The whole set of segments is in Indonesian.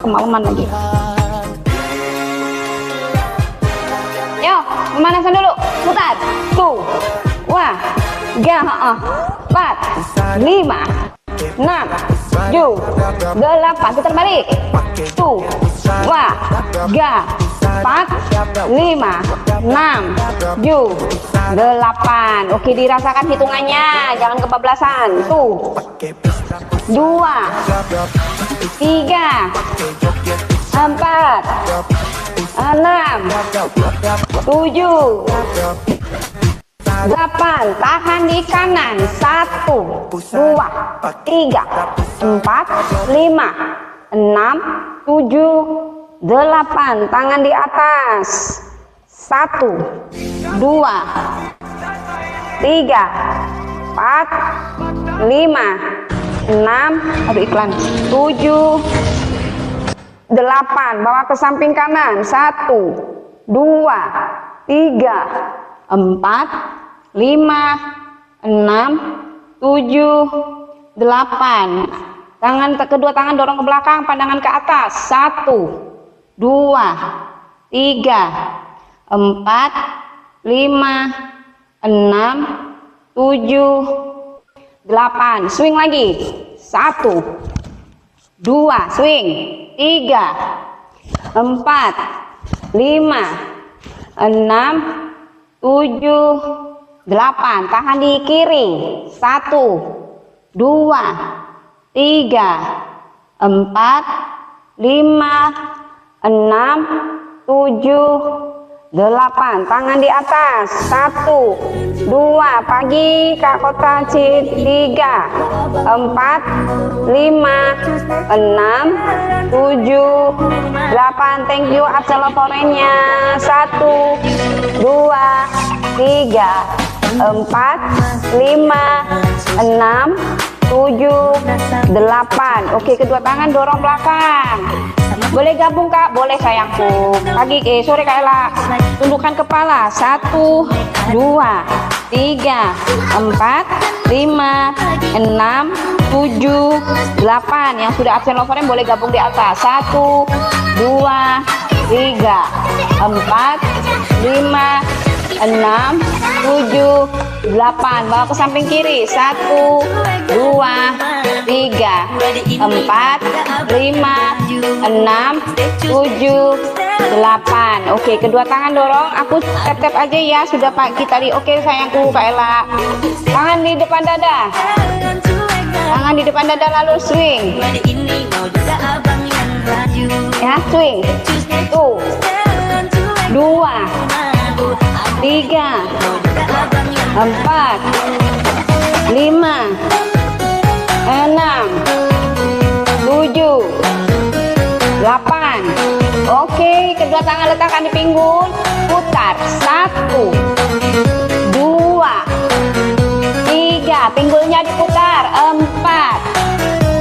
kemalaman lagi. Yo, pemanasan dulu, putar. Tuh, wah, 3, 4, 5, 6, 7, 8, putar balik. Tuh, wah, 3, 4, 5, 6, 7, 8. Oke, dirasakan hitungannya, jangan kebablasan. Tuh, 2, 3, 4, 6, 7, 8. Tahan di kanan. 1, 2, 3, 4, 5, 6, 7, 8. Tangan di atas. 1, 2, 3, 4, 5, 6, aduh iklan, 7, 8. Bawa ke samping kanan. 1, 2, 3, 4, 5, 6, 7, 8. Kedua tangan dorong ke belakang, pandangan ke atas. 1, 2, 3, 4, 5, 6, 7, 8. Swing lagi. 1, 2, swing. 3, 4, 5, 6, 7, 8. Tahan di kiri. 1, 2, 3, 4, 5, 6, 7, 8. Tangan di atas. 1, 2, pagi Kak Kota 3, 4, 5, 6, 7, 8. Thank you Absaloforennya. 1, 2, 3, 4, 5, 6, 7, 8. Oke, kedua tangan dorong belakang. Boleh gabung Kak? Boleh sayangku. Pagi, sore Kak Ella. Tundukkan kepala. 1, 2, 3, 4, 5, 6, 7, 8. Yang sudah absen loverin boleh gabung di atas. 1, 2, 3, 4, 5, 6, 7, 8. Bawa ke samping kiri. 1, 2, 3, 4, 5, 6, 7, 8. Oke, kedua tangan dorong. Aku tap-tap aja ya. Sudah Pak kita di oke sayangku Kak Ella. Tangan di depan dada. Tangan di depan dada lalu swing. Ya, swing. Tuh. 2, 3, 4, 5, 6, 7, 8. Oke, kedua tangan letakkan di pinggul. Putar. 1, 2, 3. Pinggulnya diputar. 4.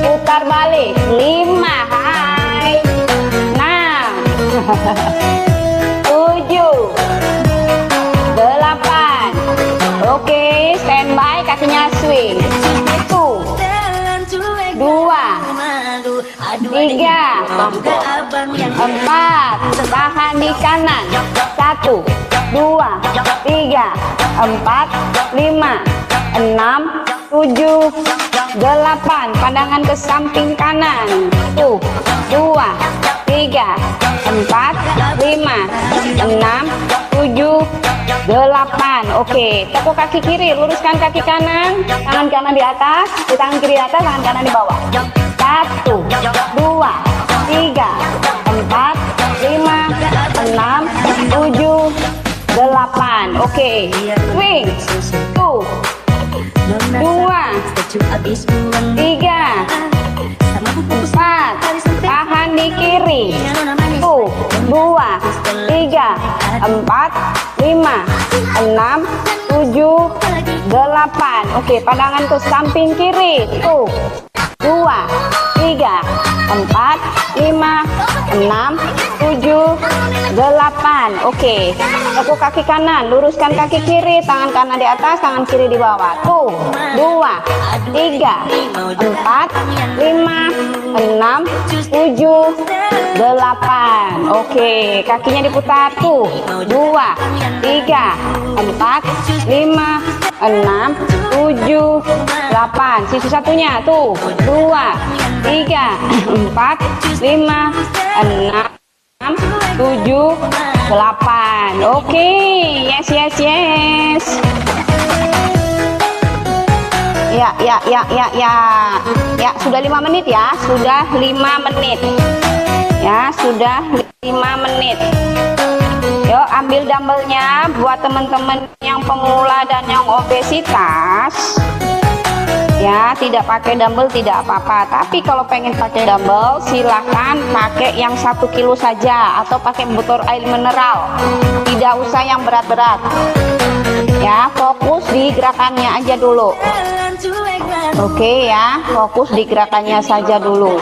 Putar balik. 5. Hai. 6. 7, 8. Oke, standby, kakinya swing. 1, 2, 3, 4. Tahan di kanan. 1, 2, 3, 4, 5, 6, 7, 8. Pandangan ke samping kanan. 1, 2, 3, 4, 5, 6, 7, 8. Oke, tepuk kaki kiri, luruskan kaki kanan, tangan kanan di atas, di tangan kiri di atas, tangan kanan di bawah. 1, 2, 3, 4, 5, 6, 7, 8. Oke, swing. 1, 2, 3, 4. Tahan di kiri. 1, 2, 3, 4, 5, 6, 7, 8. Oke, pandangan ke samping kiri. 1, 2, 3, 4, 5, 6, 7, 8. Oke, tekuk kaki kanan, luruskan kaki kiri, tangan kanan di atas, tangan kiri di bawah. Tuh, 2, 3, 4, 5, 6, 7, 8. Oke, kakinya diputar. Tuh, 2, 3, 4, 5, 6, 7, 8. Sisi satunya. Tuh, 2, 3, 4, 5, 6, 7, 8. Oke, yes. Ya, sudah 5 menit ya, sudah 5 menit. Ya, sudah 5 menit. Yuk, ambil dumbbellnya buat teman-teman yang pemula dan yang obesitas. Ya, tidak pakai dumbbell tidak apa-apa, tapi kalau pengen pakai dumbbell silahkan pakai yang 1 kilo saja atau pakai botol air mineral, tidak usah yang berat-berat ya. Fokus di gerakannya aja dulu. Oke ya, fokus di gerakannya saja dulu.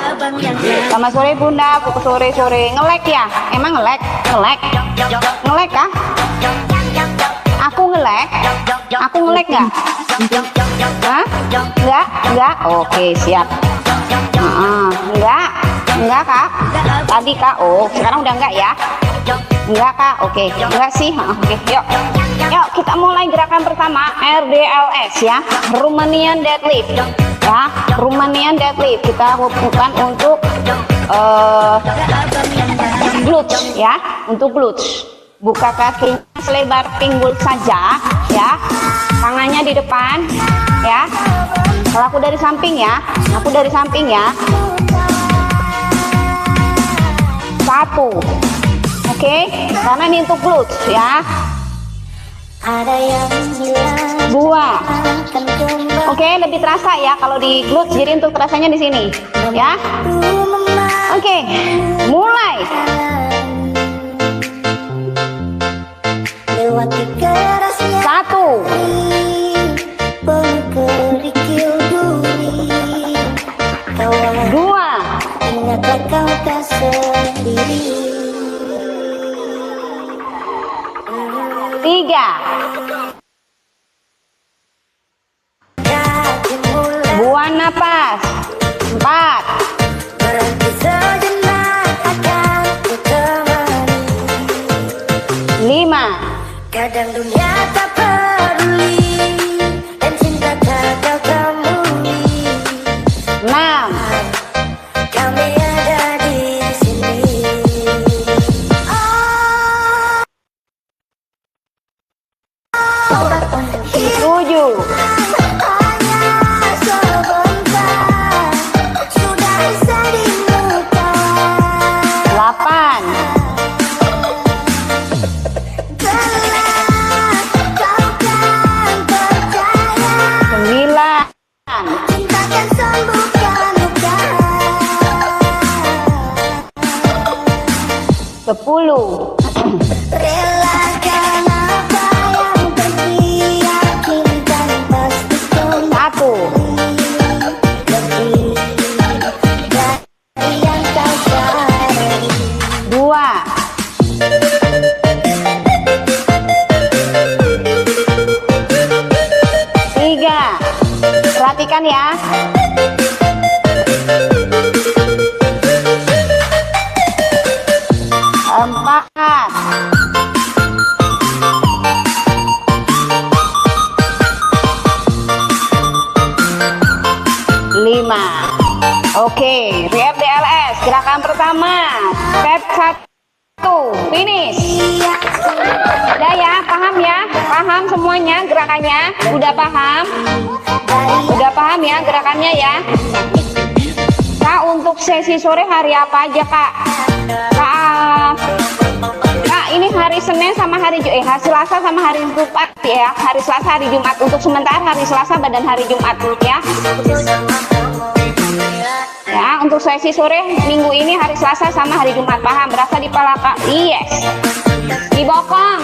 Selamat sore Bunda, pukul sore ngelek ya, emang ngelek kah? Aku ngelek nggak? Hah? Enggak. Oke, siap. Enggak Kak. Tadi Kak. Oh, sekarang udah enggak ya? Enggak Kak. Oke, enggak sih. Oke, yuk kita mulai gerakan pertama, RDLS ya, Romanian deadlift ya. Romanian deadlift kita lakukan untuk glutes ya, untuk glutes. Buka kakinya selebar pinggul saja ya, tangannya di depan ya. Kalau aku dari samping ya, 1. Oke, karena ini untuk glutes ya. 2. Oke, lebih terasa ya kalau di glutes, jadi untuk terasanya di sini ya. Oke, mulai. 1. 2. 3. Buang napas. 4. 5. Kadang dunia tak peduli dan cinta tak kau temui. 6. Kami ada di sini. 7. Hanya sebentar sudah bisa dilupakan. 8. Telah kau kan percaya 9. cinta kan sembuhkan luka. 10. Relakan apa yang pergi, yakinkan pasti kembali. 1. Lebih dari yang kau sadari. 2. 3. Perhatikan ya. 4. 5. Oke, RDLS gerakan pertama, step 1, finish. Udah ya, paham semuanya gerakannya, udah paham ya gerakannya ya. Kak, untuk sesi sore hari apa aja Kak? Kak, ini hari Senin sama hari Selasa sama hari Jumat ya. Hari Selasa, hari Jumat. Untuk sementara hari Selasa dan hari Jumat ya. Ya, untuk sesi sore minggu ini hari Selasa sama hari Jumat. Paham? Berasa di pala Kak? Yes. Dibokong.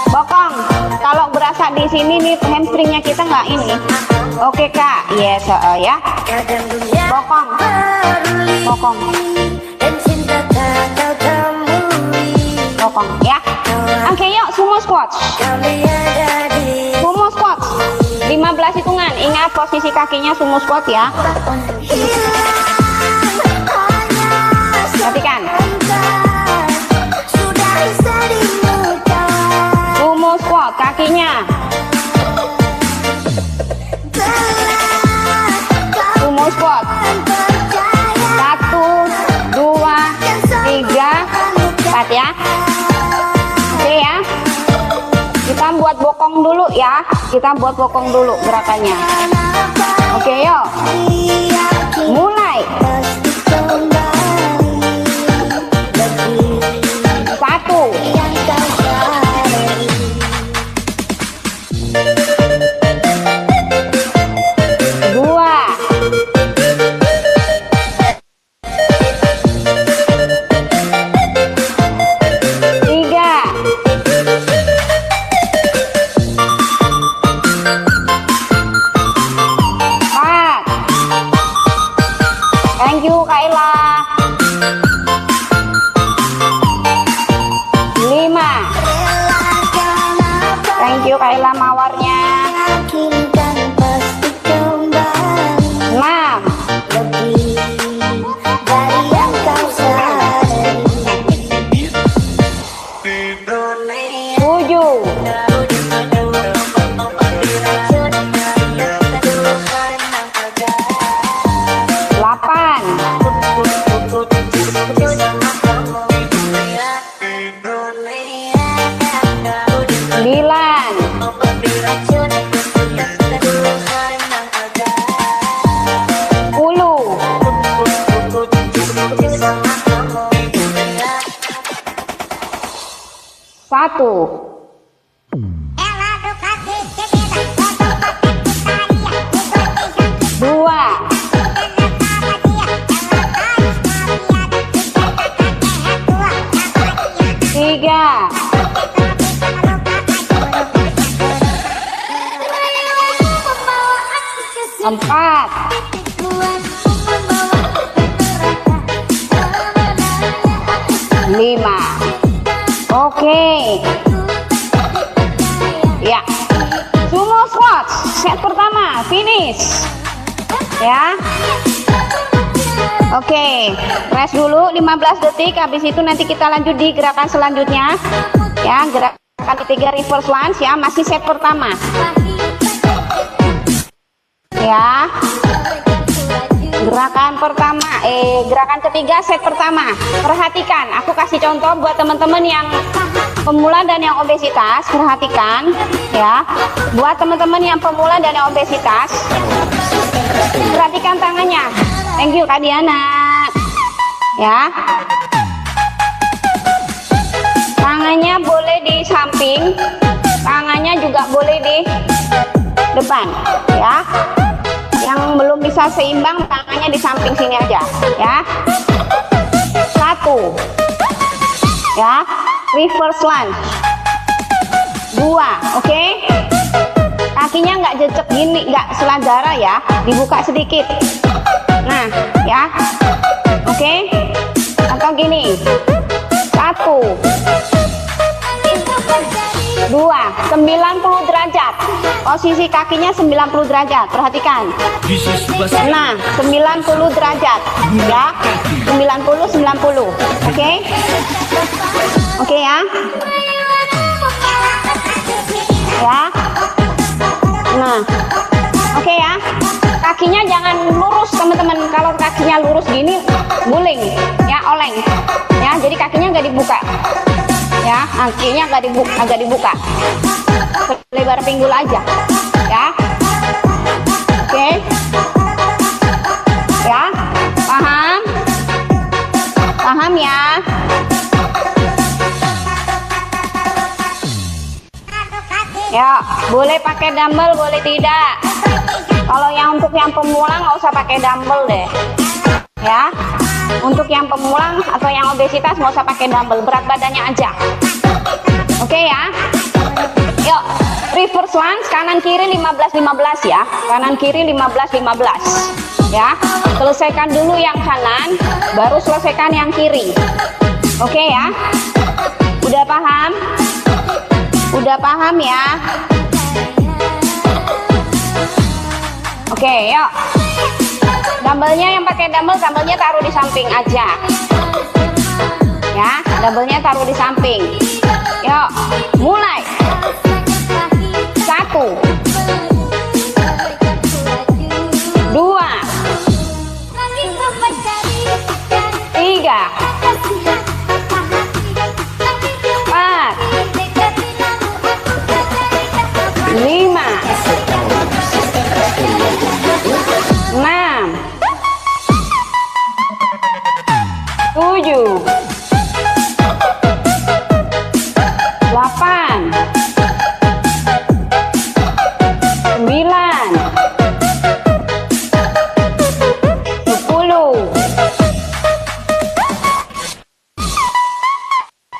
Bokong. Kalau berasa di sini nih hamstringnya kita nggak ini. Oke kak, yes ya. Bokong, bokong, bokong ya. Oke yuk, sumo squat. Sumo squat 15 hitungan. Ingat posisi kakinya sumo squat ya. Perhatikan. Sumo squat kakinya. Sumo squat 1, 2, 3, 4 ya. Oke ya. Kita buat bokong dulu ya. Kita buat bokong dulu gerakannya. Oke yuk. Mulai. 5. Thank you Kaila mawarnya. 6. Satu. Dua. Tiga. Empat. Lima. Oke. Ya. Sumo squat set pertama finish. Ya. Oke, rest dulu 15 detik. Habis itu nanti kita lanjut di gerakan selanjutnya. Ya, gerakan ketiga reverse lunge ya, masih set pertama. Ya. Gerakan pertama, gerakan ketiga set pertama. Perhatikan, aku kasih contoh buat teman-teman yang pemula dan yang obesitas. Perhatikan ya, buat teman-teman yang pemula dan yang obesitas. Perhatikan tangannya. Thank you Kak Diana. Ya. Tangannya boleh di samping, tangannya juga boleh di depan ya. Yang belum bisa seimbang tangannya di samping sini aja ya. Satu. Ya, reverse lunge. Dua, oke. Kakinya nggak jejak gini, nggak selandara ya, dibuka sedikit. Nah, ya, oke. Atau gini. Satu. Dua, 90 derajat. Posisi kakinya 90 derajat. Perhatikan. Nah, 90 derajat. Ya. 90. Oke. Oke ya. Ya. Nah. Oke ya. Kakinya jangan lurus, teman-teman. Kalau kakinya lurus gini, guling, ya, oleng. Ya, jadi kakinya nggak dibuka. Ya, kakinya agak dibuka. Lebar pinggul aja. Ya. Oke. Ya. Paham? Paham ya? Ya, boleh pakai dumbbell, boleh tidak. Kalau yang untuk yang pemula nggak usah pakai dumbbell deh. Ya. Untuk yang pemula atau yang obesitas nggak usah pakai dumbbell, berat badannya aja. Oke ya. Yuk, reverse lunge, kanan kiri 15-15 ya, kanan kiri 15-15 ya. Selesaikan dulu yang kanan, baru selesaikan yang kiri. Oke ya, udah paham? Udah paham ya? Oke, yuk. Dumbbellnya yang pakai dumbbellnya taruh di samping aja. Ya, dumbbellnya taruh di samping. Yuk, mulai. 1, 2, 3, 4, 5, 6, 7, 8, 9, 10,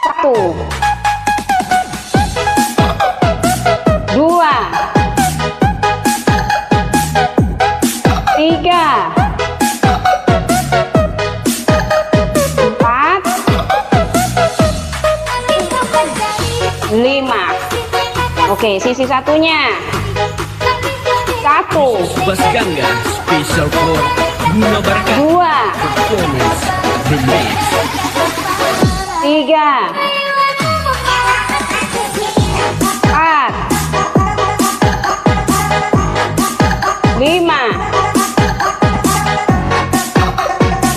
1, 2, 3, 4, 5. Oke, sisi satunya. 1, Bas Gangga special for Buna Baraka 2, performance remix. 3, 4, 5,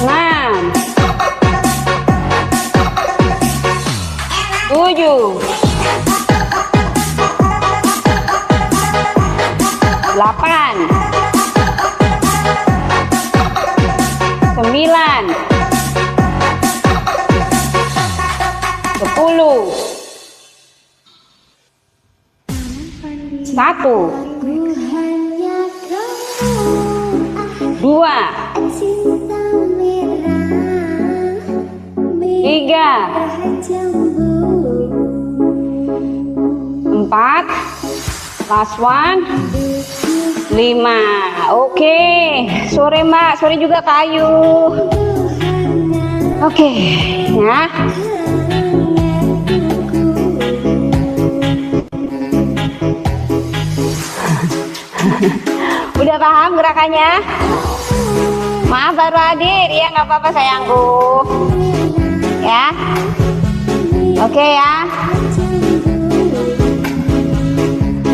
6, 7, 8, 9, 10, 1, 2, 3, 4, last one, 5. Oke, sore Mbak, sore juga kayu. Oke, ya. Udah paham gerakannya? Maaf baru hadir, ya nggak apa-apa sayangku. Ya, oke ya.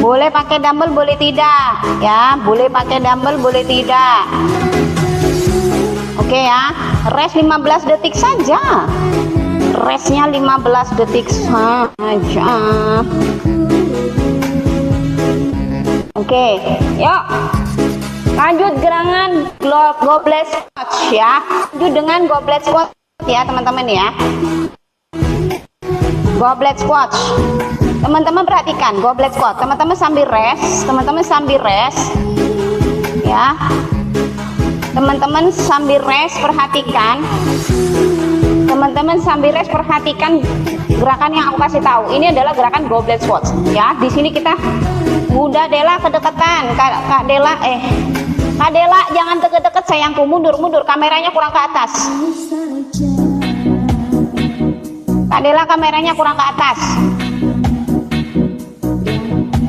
Boleh pakai dumbbell, boleh tidak. Ya, boleh pakai dumbbell, boleh tidak. Oke ya, rest 15 detik saja. Restnya 15 detik saja. Oke, yuk. Lanjut gerakan goblet squat ya. Lanjut dengan goblet squat ya teman-teman ya. Goblet squat. Teman-teman perhatikan goblet squat. Teman-teman sambil rest, ya. Teman-teman sambil rest perhatikan. Teman-teman sambil rest perhatikan gerakan yang aku kasih tahu. Ini adalah gerakan goblet squat ya. Di sini kita Bunda Dela kedekatan. Kak Dela Kak Dela jangan deket-deket sayangku, mundur, kameranya kurang ke atas. Kak Dela kameranya kurang ke atas.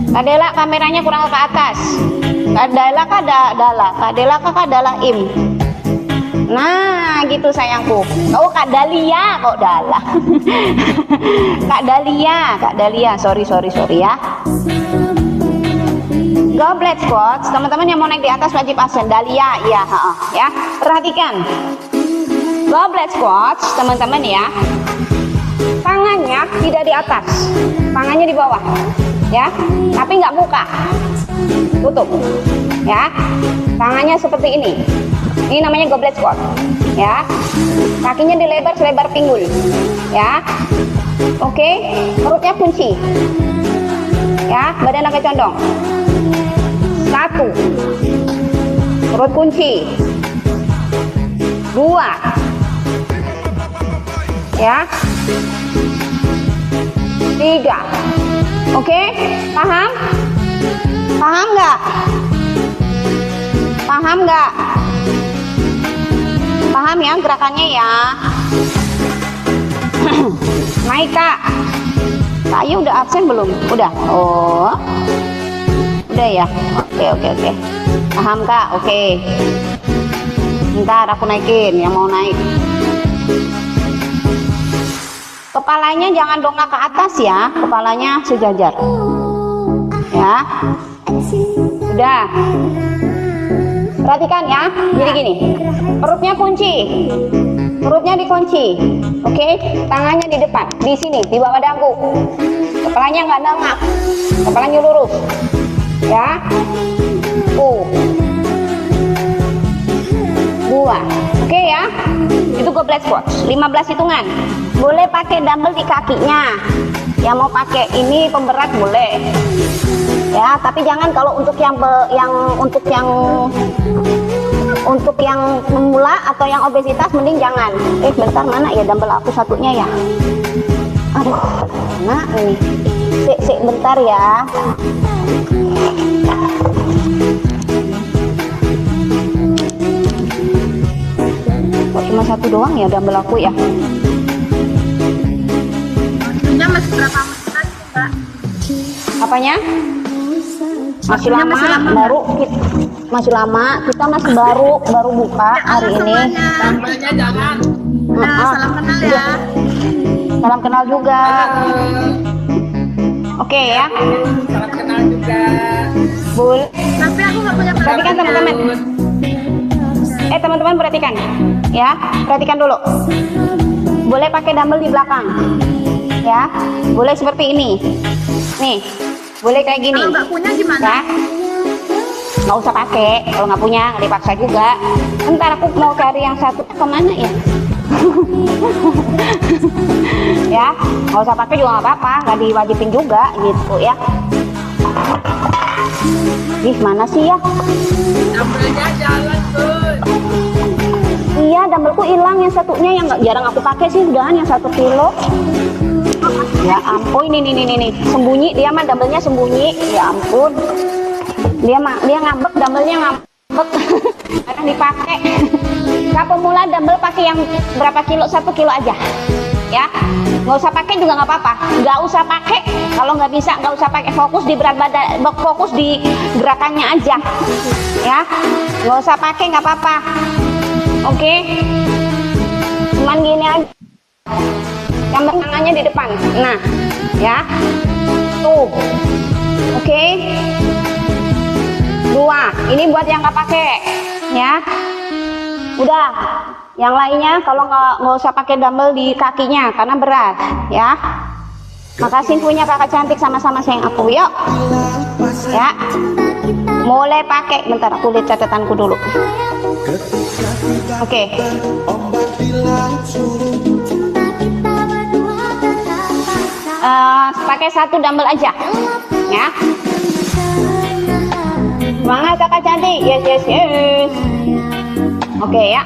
Kak Dela kameranya kurang ke atas. Kak Dela Kak Dela im. Nah gitu sayangku. Oh Kak Dalia kok Dala. Kak Dalia sorry ya. Goblet squat, teman-teman yang mau naik di atas wajib absen. Dalia ya, perhatikan goblet squat teman-teman ya. Tangannya tidak di atas, tangannya di bawah ya, tapi nggak buka, tutup ya. Tangannya seperti ini namanya goblet squat ya. Kakinya dilebar selebar pinggul ya. Oke, perutnya kunci ya, badan agak condong. 1, perut kunci. 2 ya. 3. Oke, paham? Paham nggak? Paham nggak? Paham ya gerakannya ya? Naik Kak. Kak Ayu udah absen belum? Udah. Oh. Udah ya. Oke. Paham Kak? Oke. Ntar aku naikin yang mau naik. Kepalanya jangan dongak ke atas ya. Kepalanya sejajar. Ya. Udah. Perhatikan ya. Jadi gini. Perutnya kunci. Perutnya dikunci. Oke. Tangannya di depan. Di sini. Di bawah dagu. Kepalanya nggak dongak. Kepalanya lurus. Ya. 2. Oke ya. Itu goblet squats. 15 hitungan. Boleh pakai dumbbell di kakinya. Yang mau pakai ini pemberat boleh. Ya, tapi jangan kalau untuk yang pemula atau yang obesitas mending jangan. Bentar, mana ya dumbbell aku satunya ya? Aduh, mana ini? Sik bentar ya. Kok cuma satu doang ya dumbbell aku ya? Masih berapa menit lagi Mbak? Apanya? Masih lama, masih lama. Kita masih baru buka hari ini. Tambahnya jangan. Salam kenal ya. Salam kenal juga. Oke ya. Salam kenal juga. Bul. Tapi aku nggak punya Perhatikan teman-teman. Teman-teman perhatikan. Ya, perhatikan dulu. Boleh pakai dumbbell di belakang. Ya, boleh seperti ini. Nih, boleh kayak gini. Kalau nggak punya gimana? Ya, nggak usah pakai. Kalau nggak punya, nggak dipaksa juga. Ntar aku mau cari yang satu kemana ya? Ya, nggak usah pakai juga nggak apa-apa. Nggak diwajibin juga gitu ya. Ih, mana sih ya? Tambahnya jalan tuh. Iya, dumbbellku hilang yang satunya yang nggak jarang aku pakai sih udahan yang 1 kilo. Ya ampun, ini sembunyi dia mah dumbbellnya sembunyi. Ya ampun, dia ngambek, dumbbellnya ngambek. Kadang dipakai. Kak pemula dumbbell pakai yang berapa kilo? 1 kilo aja. Ya, nggak usah pakai juga nggak apa-apa. Nggak usah pakai kalau nggak bisa, nggak usah pakai. Fokus di berat badan, fokus di gerakannya aja. Ya, nggak usah pakai nggak apa-apa. Oke, cuman gini aja. Yang tangannya di depan. Nah, ya. Tuh. Oke. 2. Ini buat yang nggak pakai, ya. Udah. Yang lainnya kalau nggak usah pakai dumbbell di kakinya karena berat, ya. Makasih punya kakak cantik sama-sama sayang aku, yuk. Ya. Mulai pakai. Bentar, aku lihat catatanku dulu. Oke. Pakai 1 dumbbell aja, ya. Semangat kakak cantik. Yes. Oke ya.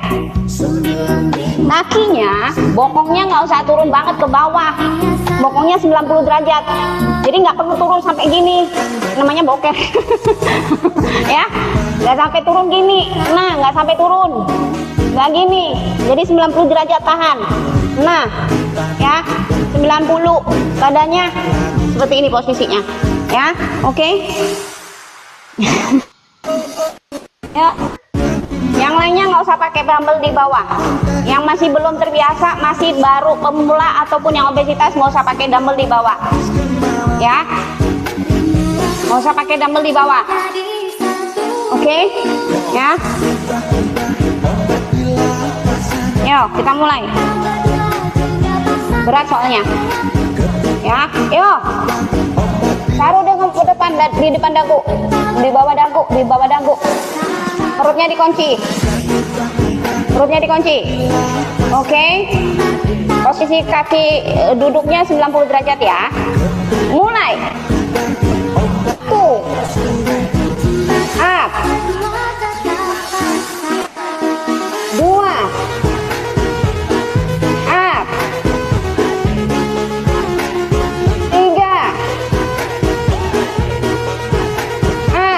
Kakinya, bokongnya nggak usah turun banget ke bawah. Bokongnya 90 derajat. Jadi nggak perlu turun sampai gini. Namanya bokeh. Ya, nggak sampai turun gini. Nah, nggak sampai turun. Nggak gini. Jadi 90 derajat tahan. Nah, ya, 90 badannya seperti ini posisinya. Ya, oke. Ya. Yang lainnya nggak usah pakai dumbbell di bawah. Yang masih belum terbiasa, masih baru pemula ataupun yang obesitas, nggak usah pakai dumbbell di bawah. Ya, nggak usah pakai dumbbell di bawah. Oke, ya. Yuk, kita mulai. Berat soalnya. Ya, yuk. Taruh di depan dagu, di bawah dagu. Perutnya dikunci. Oke. Posisi kaki duduknya 90 derajat ya. Mulai. Tuh. Up. 2. Up. 3. Up.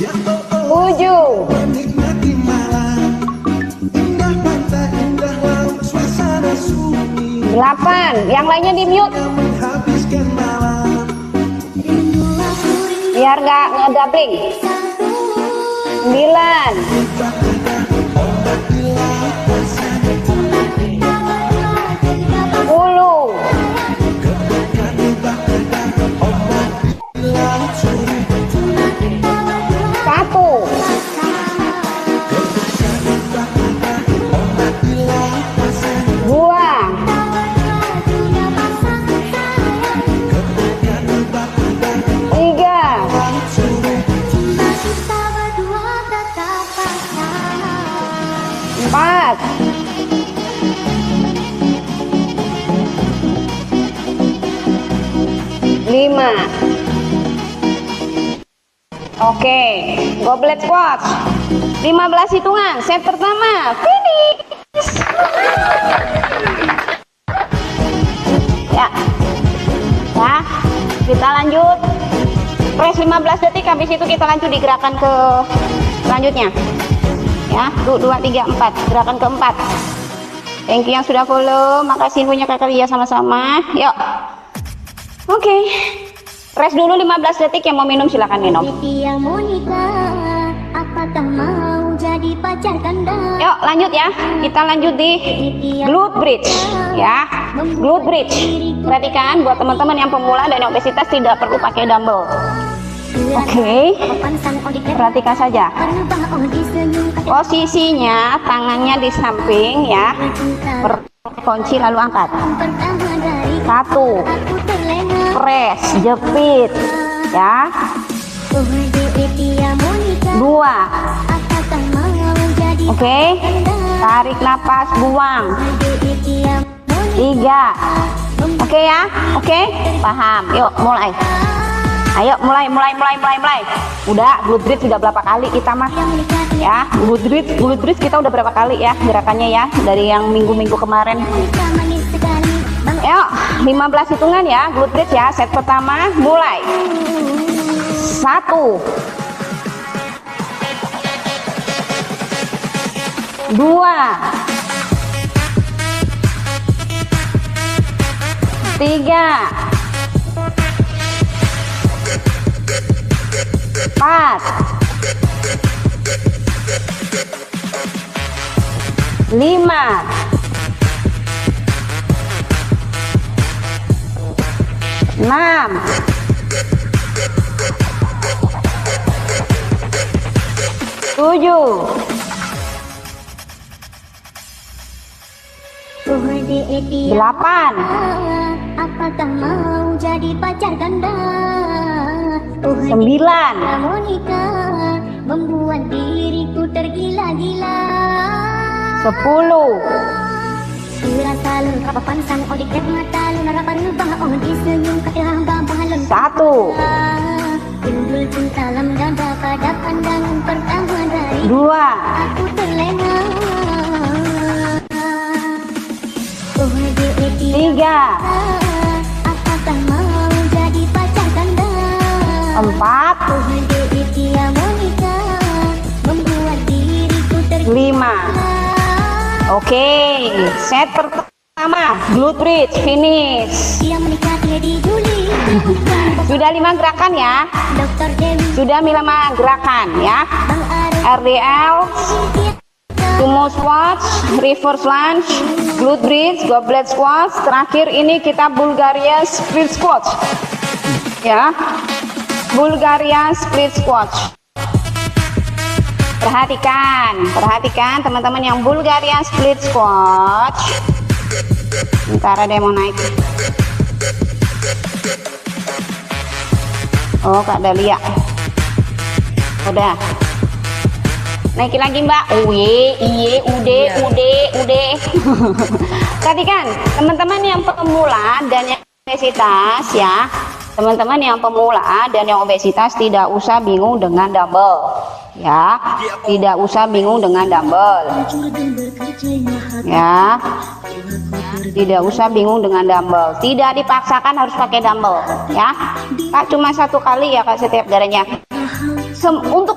7, 8, yang lainnya di mute biar nggak ngedabling. 9, 10, 1, 2, 3, 4, 5. Oke, goblet squat 15 hitungan, set pertama finish. Ya, kita lanjut press 15 detik, habis itu kita lanjut di gerakan ke selanjutnya ya. 2, 3, 4, gerakan keempat. Thank you yang sudah follow, makasih punya kakak Lia sama-sama. Yuk, oke, press dulu 15 detik. Yang mau minum silakan minum. Yang mau nikah, apakah mau jadi pacar kanda? Yuk lanjut ya, kita lanjut di glute bridge ya. Glute bridge, perhatikan buat teman-teman yang pemula dan yang obesitas tidak perlu pakai dumbbell. Oke, perhatikan saja posisinya, tangannya di samping ya, kunci lalu angkat. 1, press, jepit ya. 2, oke, tarik napas, buang. 3, oke ya, oke, paham. Yuk mulai, ayo mulai. Udah glute bridge sudah berapa kali kita mah ya. Glute bridge kita udah berapa kali ya gerakannya ya, dari yang minggu-minggu kemarin. Yuk 15 hitungan ya, glute bridge ya. Set pertama mulai. 1, 2, 3, 4, 5, 6, 7, 8, apakah mau jadi pacar kanda? 9, Mau nikah, membuat diriku tergila-gila. 10, Sila salun kapapan sang odik rek mata lu narapan nubah odi senyum katirang babalun. 1, Timbul cinta dalam dada pada pandangan pertama dari 2, aku terlena. 3, Apakah mau jadi pacar kanda? 4, Dia mau nikah, membuat diriku tergila. 5. Oke, set pertama glute bridge finish. Dia menikah di Juli. Sudah 5 gerakan ya. Dokter Dewi, Sudah 5 gerakan ya. Bang Arif, RDL, sumo squats, reverse lunge, glute bridge, goblet squats. Terakhir ini kita Bulgaria split squats. Ya. Bulgaria split squats. Perhatikan teman-teman yang Bulgaria split squat. Bentar ada yang mau naik. Oh Kak Dalia. Udah. Naikin lagi Mbak. Udah. Perhatikan teman-teman yang pemula dan yang obesitas ya. Teman-teman yang pemula dan yang obesitas tidak usah bingung dengan dumbbell ya, tidak usah bingung dengan dumbbell ya, tidak usah bingung dengan dumbbell, tidak dipaksakan harus pakai dumbbell ya Kak, cuma 1 kali ya Kak setiap gerakannya. Untuk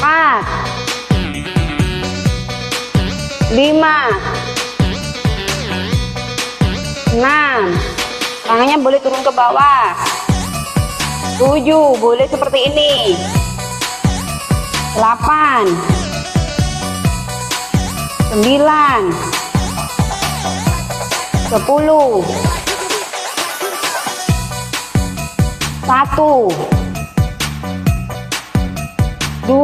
4, 5, 6. Tangannya boleh turun ke bawah. 7, boleh seperti ini. 8, 9, 10, 1, 2,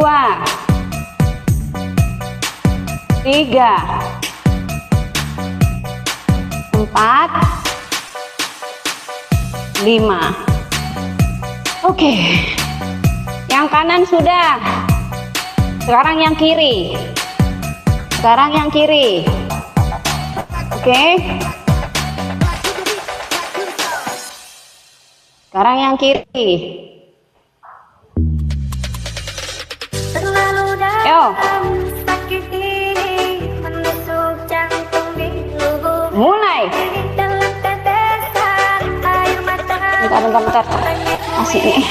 3, 4, 5. Oke. Yang kanan sudah. Sekarang yang kiri. Sekarang yang kiri. Oke. Sekarang yang kiri. Terlalu Yo. dalam sakit ini menusuk Bentar, kasih nih.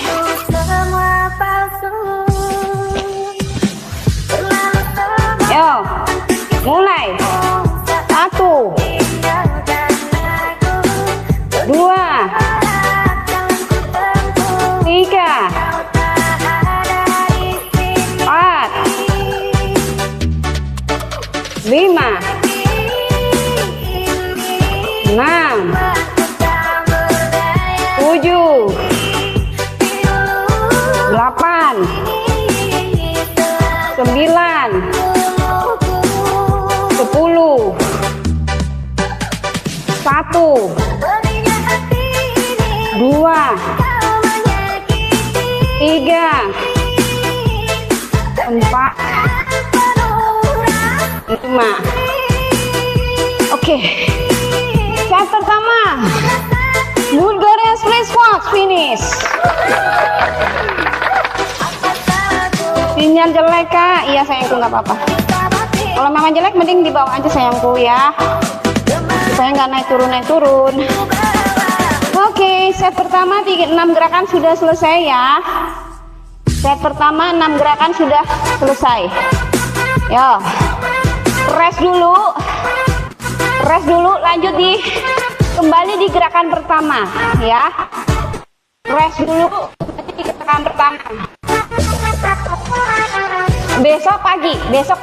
Yo, mulai. 1, 2, 3, 4, 5, 6, 7, 8, 9, 10, 1, 2, 3, 4, 5. Oke, set pertama Bulgarian split squat finish. Sinyal jelek kak? Iya sayangku, nggak apa-apa. Kalau memang jelek mending dibawa aja sayangku ya, saya nggak naik turun. Oke, set pertama 6 gerakan sudah selesai ya. Set pertama 6 gerakan sudah selesai. Yo, rest dulu, lanjut kembali di gerakan pertama ya. Rest dulu di gerakan pertama. Besok pagi. Besok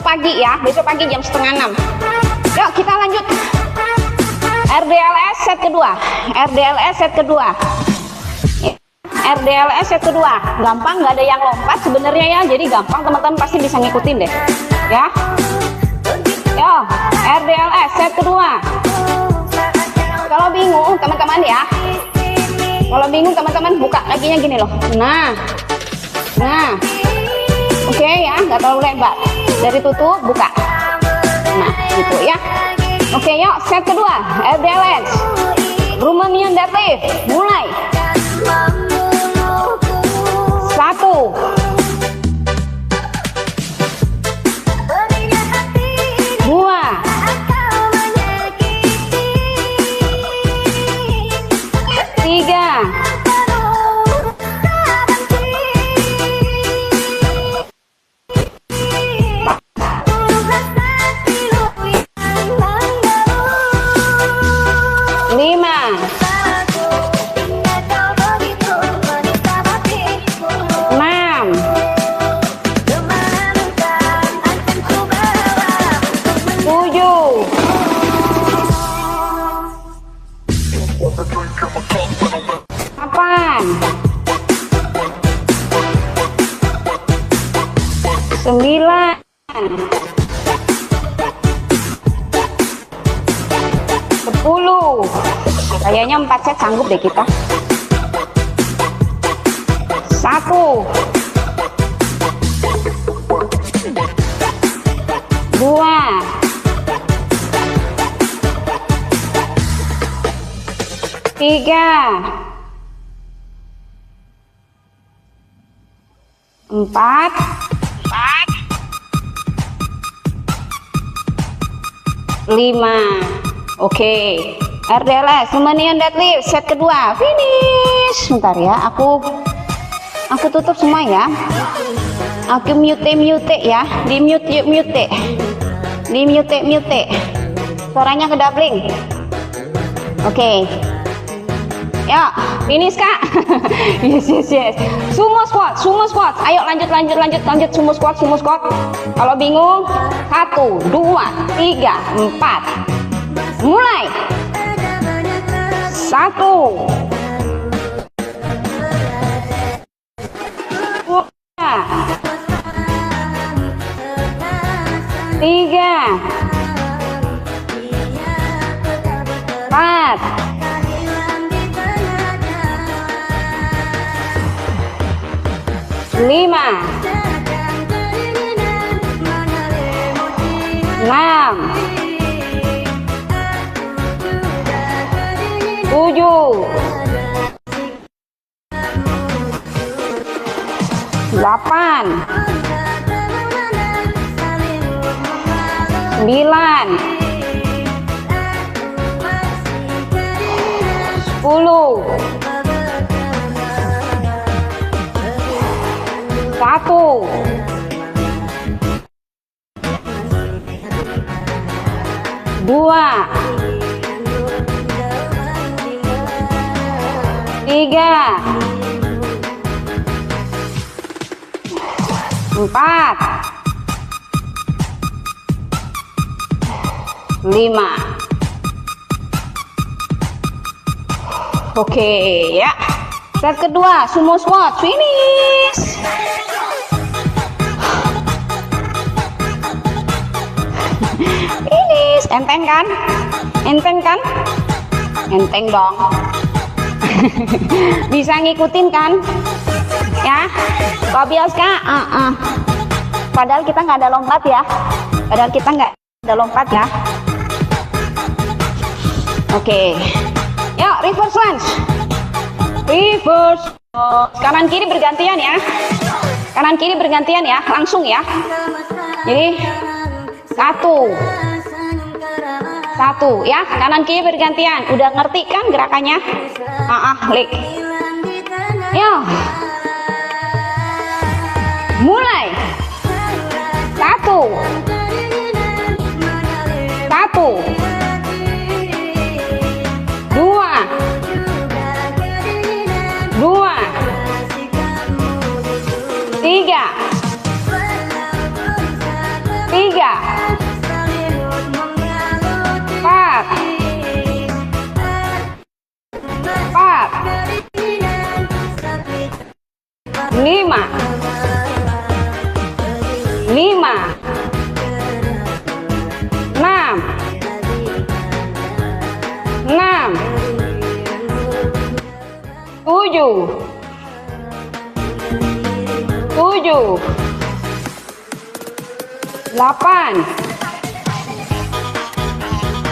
pagi ya, besok pagi jam 5:30. Yuk kita lanjut. RDLS set kedua. RDLS set kedua. Gampang, nggak ada yang lompat sebenarnya ya, jadi gampang, teman-teman pasti bisa ngikutin deh ya. Yo, RDLS set kedua. Kalau bingung teman-teman ya, buka kakinya gini loh. Nah, oke ya, nggak terlalu lebar. Dari tutup buka. Nah, gitu ya. Oke, yuk set kedua RDLS Romanian deadlift. Mulai. 1, 2, 3, 9, 10. Kayaknya 4 set sanggup deh kita. 1, 2, 3, 4, 5. Oke, RDLS Romanian deadlift set kedua finish. Bentar ya, aku tutup semua ya. Aku mute ya, di mute. Suaranya kedabling. Oke. Ya, finish kak. Yes. Sumo squat. Ayo lanjut sumo squat. Kalau bingung, 1, 2, 3, 4. Mulai. 1, 2, 3, 4, 5, 6, 7, 8, 9, 10, 1, 2, 3, 4, 5. Oke ya. Set kedua, sumo squat, finish. Finish. Enteng kan? Enteng kan? Enteng dong. Bisa ngikutin kan? Ya, Pak Biaska. Padahal kita nggak ada lompat ya. Padahal kita nggak ada lompat ya. Oke. Yuk, reverse lunge. Reverse. Kanan kiri bergantian ya. Kanan kiri bergantian ya, langsung ya. Jadi 1, 1 ya, kanan kiri bergantian. Udah ngerti kan gerakannya? Lik. Yuk. Mulai. 1, 1, 2, 2, 3, 3, 4, 4, 5, 5, 6, 6, 7, 7, 8,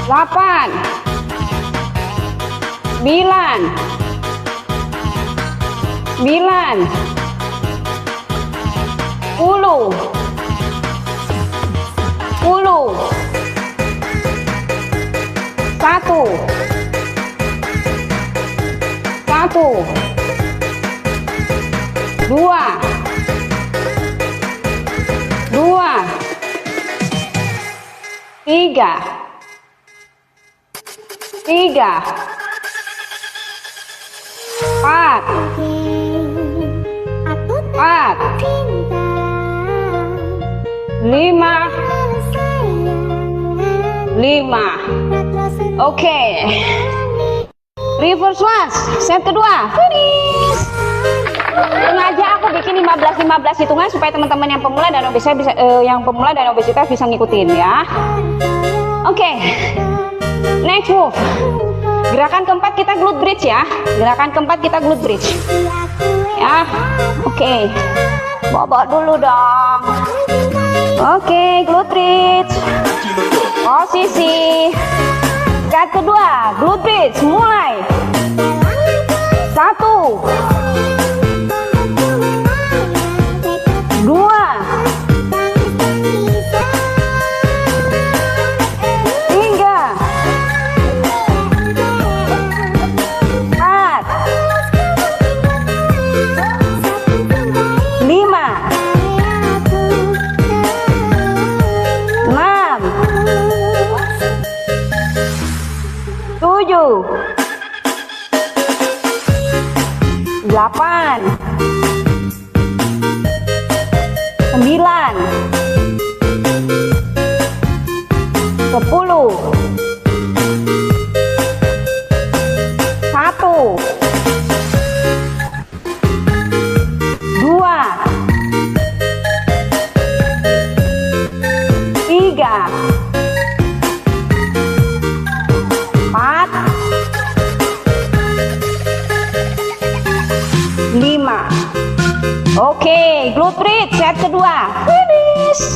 8, 9, 9, 10, 10, 1, 1, 2, 2, 3, 3, 4, 4, 5, 5. Oke. Reverse lunge, set kedua, finish. Sengaja aku bikin 15 hitungan supaya teman-teman yang pemula dan obesitas bisa ngikutin ya. Oke. Next move. Gerakan keempat kita glute bridge ya. Gerakan keempat kita glute bridge. Ya. Oke. Bobok dulu dong. Oke, glute bridge. Posisi. Set kedua, glute bridge, mulai. 1, 2, 3, 4, 5, 6, 7, 8, 9, 10, 1, 2, 3, 4, 5. Oke, glute bridge set kedua, finish.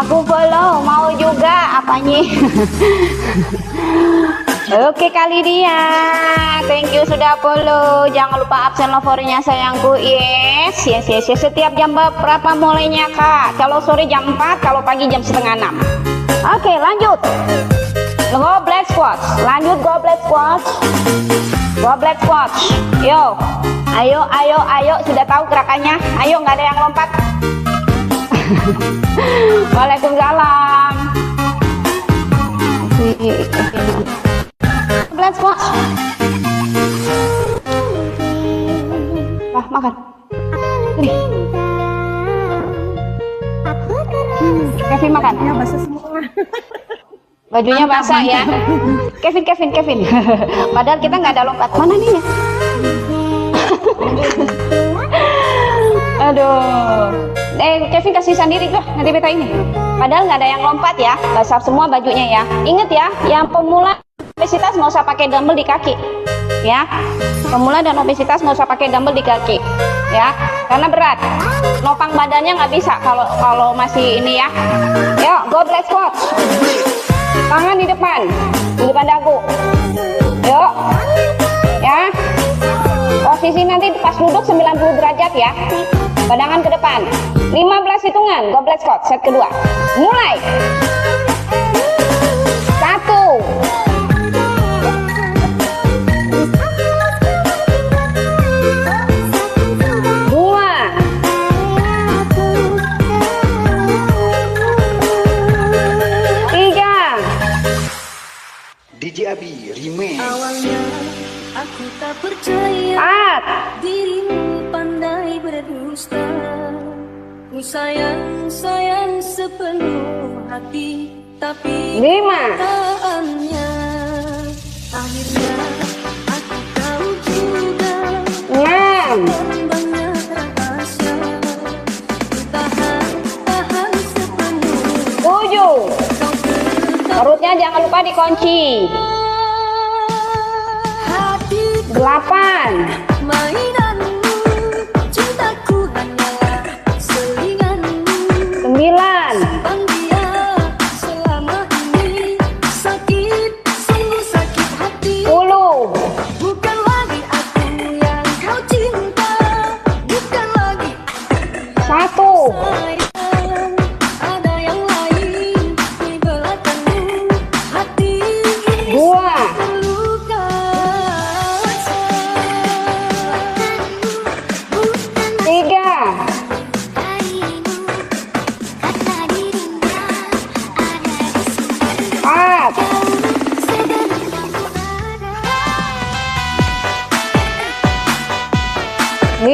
Aku follow, mau juga apanya? Oke kali dia, thank you sudah follow. Jangan lupa absen lovornya sayangku. Yes. Setiap jam berapa mulainya kak? Kalau sore jam 4, kalau pagi jam setengah 6. Oke, lanjut. Goblet squat. Lanjut goblet squat. Goblet squat. Yo. Ayo, ayo, ayo. Sudah tahu gerakannya? Ayo, nggak ada yang lompat. Waalaikumsalam. Goblet squat. Makan. Nih. Kevin makan. Ya, basah semua. Bajunya basah ya. Kevin. Padahal kita nggak ada lompat. Mana nih? Aduh. Kevin kasih sendiri tuh nanti beta ini. Padahal nggak ada yang lompat ya. Basah semua bajunya ya. Ingat ya, yang pemula obesitas nggak usah pakai dumbbell di kaki. Ya, pemula dan obesitas nggak usah pakai dumbbell di kaki, ya, karena berat. Nopang badannya nggak bisa kalau masih ini ya. Yuk, goblet squat. Tangan di depan dagu. Yuk, ya. Posisi nanti pas duduk 90 derajat ya. Badangan ke depan. 15 hitungan goblet squat set kedua. Mulai. 1. 3. DJ Abi Remix. Awalnya aku tak percaya 4. dirimu pandai berdusta. Ku sayang sepenuh hati, tapi 5. kenyataannya akhirnya aku tahu juga 6. dan banyak rahasia. Ku tahan sepenuh 7. kau Perutnya jangan lupa dikunci. 8. mainanmu, cintaku hanyalah selinganmu. 9. Bang dia selama ini sakit, sungguh sakit hati. 10. Bukan lagi aku yang kau cinta, bukan lagi aku 1. sayang. Ada yang lain di belakangmu, hati ini 2. terluka. 3. 4. 5.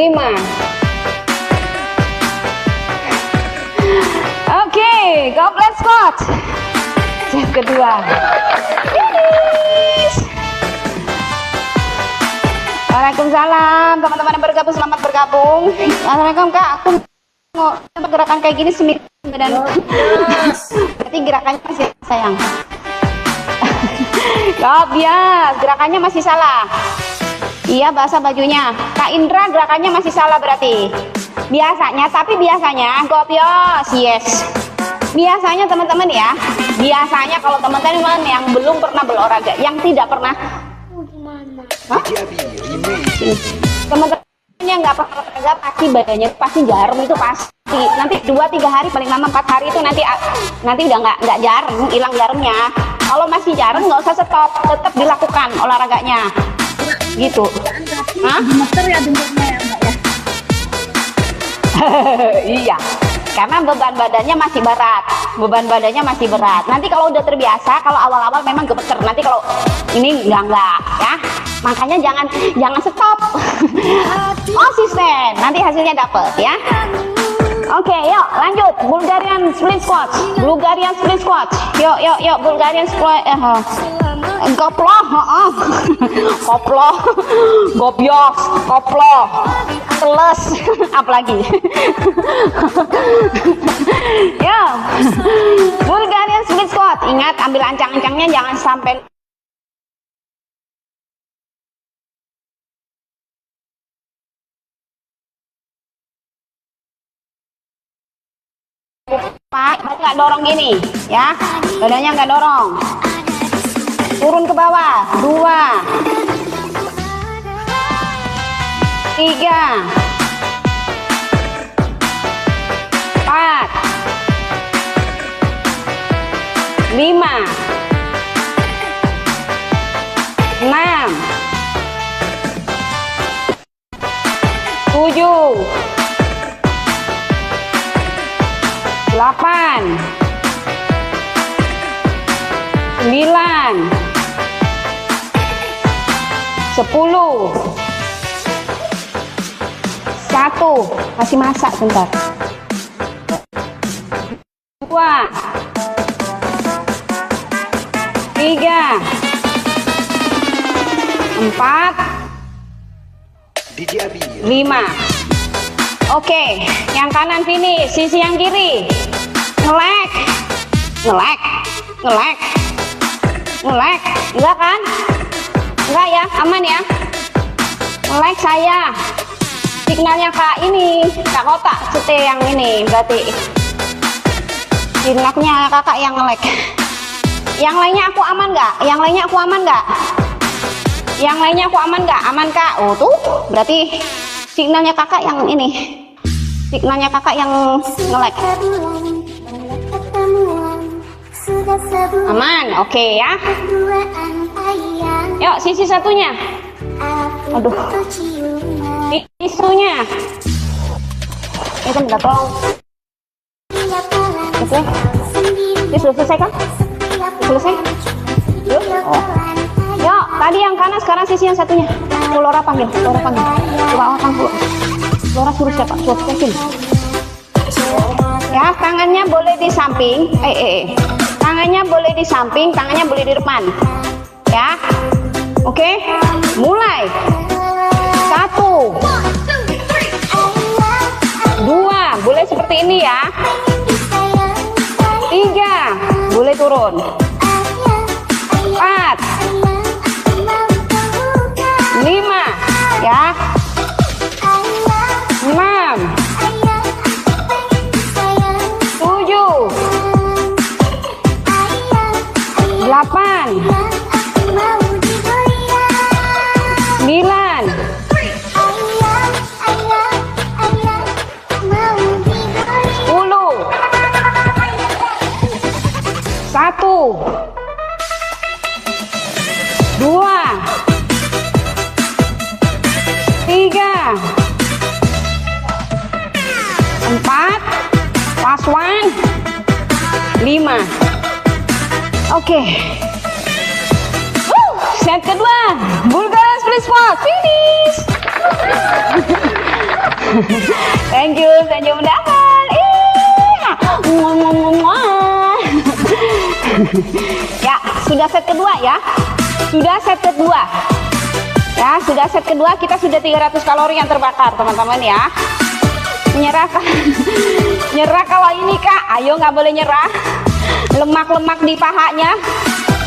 Oke, goblet squat. Set kedua. Finish. Waalaikumsalam, teman-teman yang bergabung, selamat bergabung. Assalamualaikum Kak, aku mau gerakan kayak gini seminggu dan berarti gerakannya masih sayang. Bias, gerakannya masih salah. Iya, basah bajunya. Kak Indra gerakannya masih salah berarti. Biasanya, tapi biasanya gobios, yes. Biasanya teman-teman ya, biasanya kalau teman-teman yang belum pernah berolahraga, yang tidak pernah, DJ Abi Remix. teman-teman yang nggak pernah olahraga pasti badannya pasti jarum itu pasti. Nanti 2-3 hari paling lama 4 hari itu nanti udah nggak jarum, hilang jarumnya. Kalau masih jarum nggak usah stop, tetap dilakukan olahraganya. Gitu. Hah? Gemeter ya bentuknya ya Mbak ya. Iya, karena beban badannya masih berat. Nanti kalau udah terbiasa, kalau awal-awal memang gemeter. Nanti kalau ini enggak ya. Makanya jangan stop. Konsisten. Nanti hasilnya dapet ya. Oke, yuk lanjut. Bulgarian split squat. Yuk, Bulgarian split. Koploh, koploh, gobios, koploh, teles, apalagi. Ya, Bulgarian split squat. Ingat, ambil ancang-ancangnya, jangan sampai nggak dorong gini, ya. Badannya nggak dorong. Turun ke bawah. 2, 3, 4, 5, 5, 6, 7, 8, 9, 10, 1, masih masak bentar. 2, 3, 4, DJ Abi 5. Oke, yang kanan finish, sisi yang kiri ngelek, ngelek, ngelek, ngelek. Enggak kan? Enggak ya, aman ya. Ngelek saya. Signalnya Kak ini, Kak Kotak CT yang ini berarti. Signalnya Kakak yang ngelek. Yang lainnya aku aman nggak? Yang lainnya aku aman nggak? Yang lainnya aku aman nggak? Aman Kak. Oh tuh, berarti signalnya Kakak yang ini. Signalnya Kakak yang ngelek. Aman, oke ya. Yuk, sisi satunya. Aduh, isunya. Itu minta tolong. Oke, ini sudah selesai kan? Selesai? Yuk, oh. Yuk, tadi yang kanan, sekarang sisi yang satunya. Lora panggil, Lora panggil. Coba orang panggil. Lora suruh siapa? Suruh sini. Ya, tangannya boleh di samping. Tangannya boleh di samping, tangannya boleh di depan. Ya. Oke. Mulai. 1, 2, boleh seperti ini ya. 3, boleh turun. 4, 5, ya. 6, 7, 8, 9, 10, 1, 2, 3, 4, last one, 5. Oke. Set kedua, Bulgarian split squat finish. Thank you undangan. Ya, sudah set kedua ya. Sudah set kedua. Ya, sudah set kedua, kita sudah 300 kalori yang terbakar, teman-teman ya. Menyerah nyerah kalau ini Kak, ayo nggak boleh nyerah. Lemak-lemak di pahanya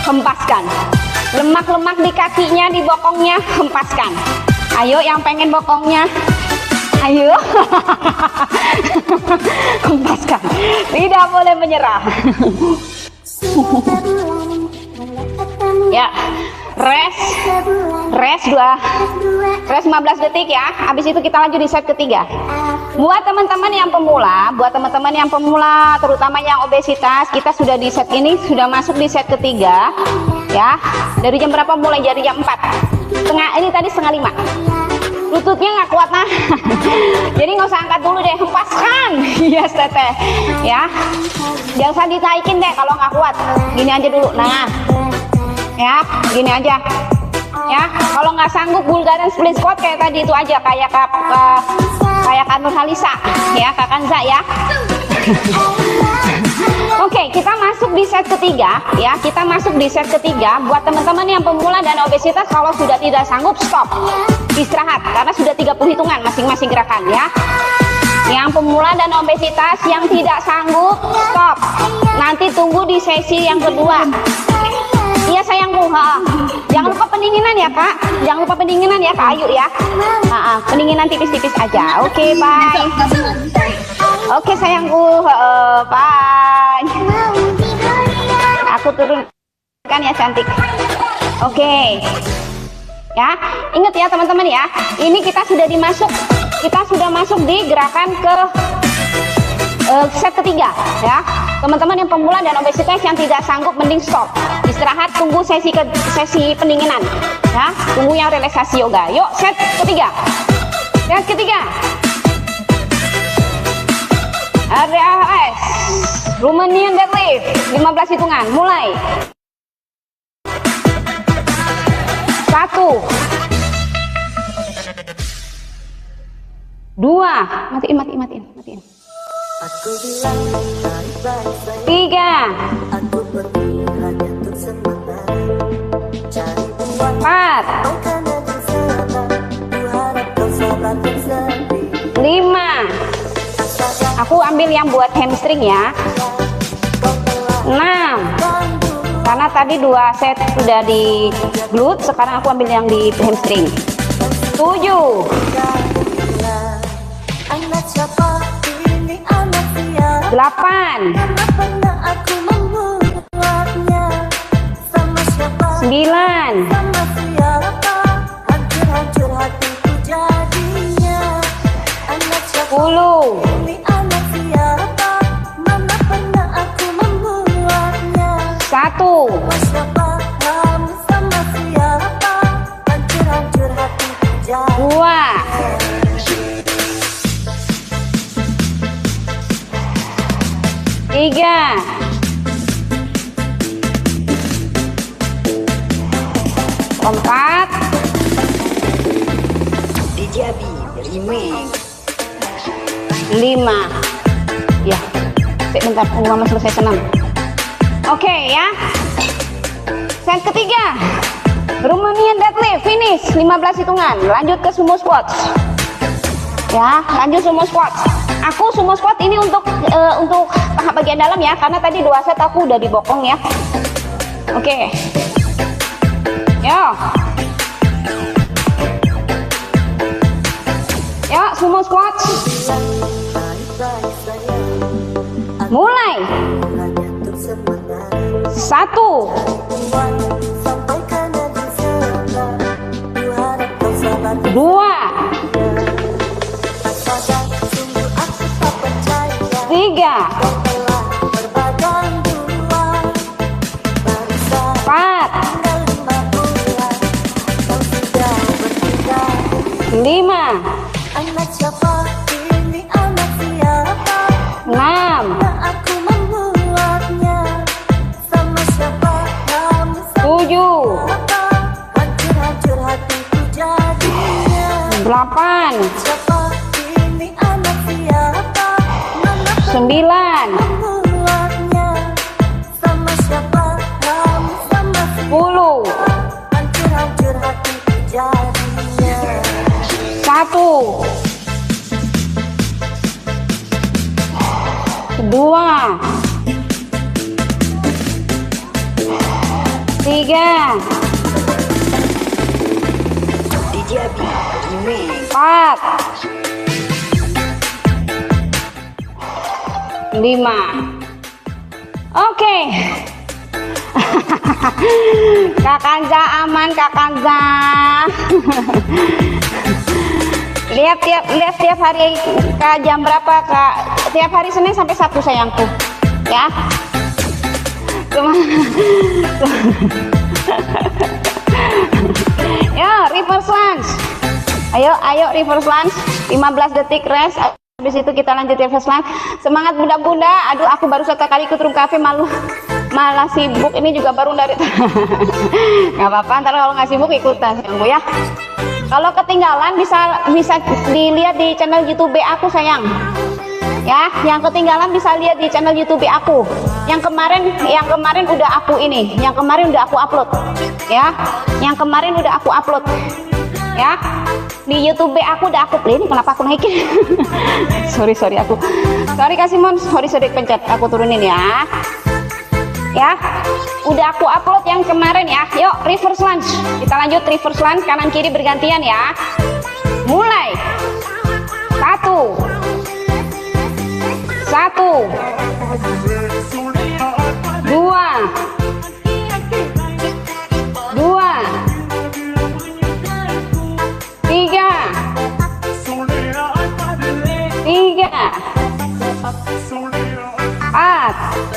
hempaskan, lemak-lemak di kakinya, di bokongnya hempaskan. Ayo yang pengen bokongnya, ayo hempaskan, tidak boleh menyerah. Ya, rest 15 detik ya. Habis itu kita lanjut di set ketiga. Buat teman-teman yang pemula, terutama yang obesitas, kita sudah di set ini, sudah masuk di set ketiga ya. Dari jam berapa mulai? Dari jam 4 setengah, ini tadi setengah 5. Lututnya nggak kuat nah. Jadi nggak usah angkat dulu deh, hempaskan. Yes teteh ya, jangan usah ditaikin deh kalau nggak kuat, gini aja dulu. Nah ya, gini aja ya. Kalau nggak sanggup Bulgarian split squat kayak tadi itu aja, kayak Kak Nurhalisa ya, Kak Kanza ya. Oke, kita masuk di set ketiga ya. Kita masuk di set ketiga. Buat teman-teman yang pemula dan obesitas, kalau sudah tidak sanggup stop, istirahat, karena sudah 30 hitungan masing-masing gerakan ya. Yang pemula dan obesitas yang tidak sanggup stop, nanti tunggu di sesi yang kedua. Iya sayangku, jangan lupa pendinginan ya Kak, jangan lupa pendinginan ya Kak Ayu ya. Pendinginan tipis-tipis aja. Oke, bye. Oke sayangku, bye. Aku turunkan ya cantik. Oke ya, ingat ya teman-teman ya, ini kita sudah masuk di gerakan ke set ketiga ya. teman-teman yang pemula dan obesitas yang tidak sanggup mending stop, istirahat, tunggu sesi pendinginan ya, tunggu yang relaksasi yoga. Yuk set ketiga, RDLS Romanian deadlift 15 hitungan, mulai. 1 2, matiin. 3 4 5. Aku ambil yang buat hamstring ya. 6. Karena tadi 2 set sudah di glute, sekarang aku ambil yang di hamstring. 7. 8. 9. 10. 1. 2. 3. 4. DJ Abi remix. 5. Ya, bentar, tunggu mama selesai senam. Oke ya, set ketiga Romanian deadlift finish 15 hitungan. Lanjut ke sumo squat ya, lanjut sumo squat. Aku sumo squat ini untuk paha bagian dalam ya, karena tadi 2 set aku udah dibokong ya. Oke. Yo, sumo squat. Mulai. 1 2 3 4 5 6 7 8 9 10 1 2 3 DJ Abi remix. 4 5. Oke. Kak Kanza aman, Kak Kanza. lihat tiap hari Kak, jam berapa Kak? Tiap hari Senin sampai Sabtu sayangku ya. Ya, reverse lunge. Ayo reverse lunge, 15 detik rest. Habis itu kita lanjut reverse lunge. Semangat bunda-bunda. Aduh, aku baru 1 kali ikut room cafe, malah sibuk. Ini juga baru dari nggak apa-apa, ntar kalau nggak sibuk ikutan sayangku ya. Kalau ketinggalan bisa dilihat di channel YouTube aku sayang ya. Yang ketinggalan bisa lihat di channel YouTube aku. Yang kemarin udah aku ini, yang kemarin udah aku upload ya. Yang kemarin udah aku upload ya. Di YouTube aku udah aku play. Ini kenapa aku naikin? sorry Kak Simon, sorry pencet, aku turunin ya. Ya, udah aku upload yang kemarin ya. Yuk reverse lunge, kita lanjut reverse lunge, kanan kiri bergantian ya. Mulai. 1 2 2 3 4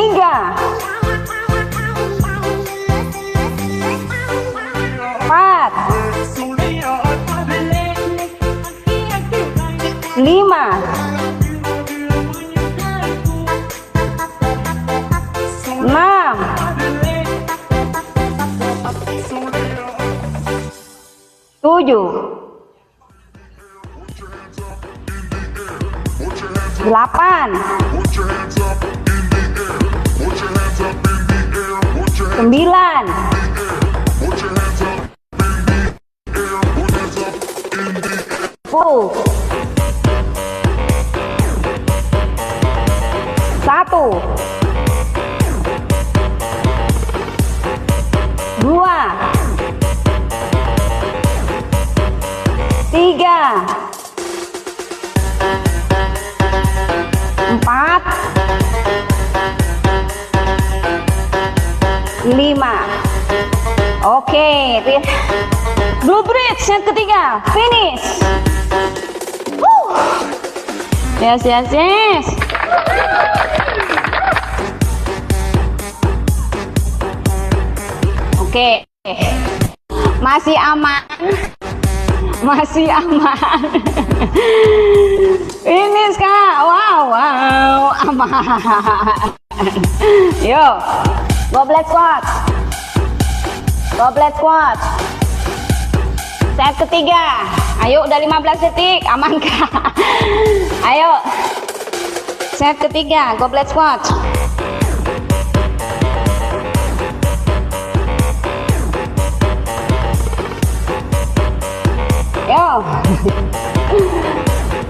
3, 4, 5, 6, 7, 8, 9, 10, 1, 2, 3, 4, 5. Oke, blue bridge set ketiga, finish. Yes, yes, yes. Oke, masih aman, masih aman. Finish kak, wow, wow, aman. Yo, goblet squat, goblet squat. Set ketiga, ayo udah 15 detik, aman kak? Ayo, set ketiga, goblet squat. Yo,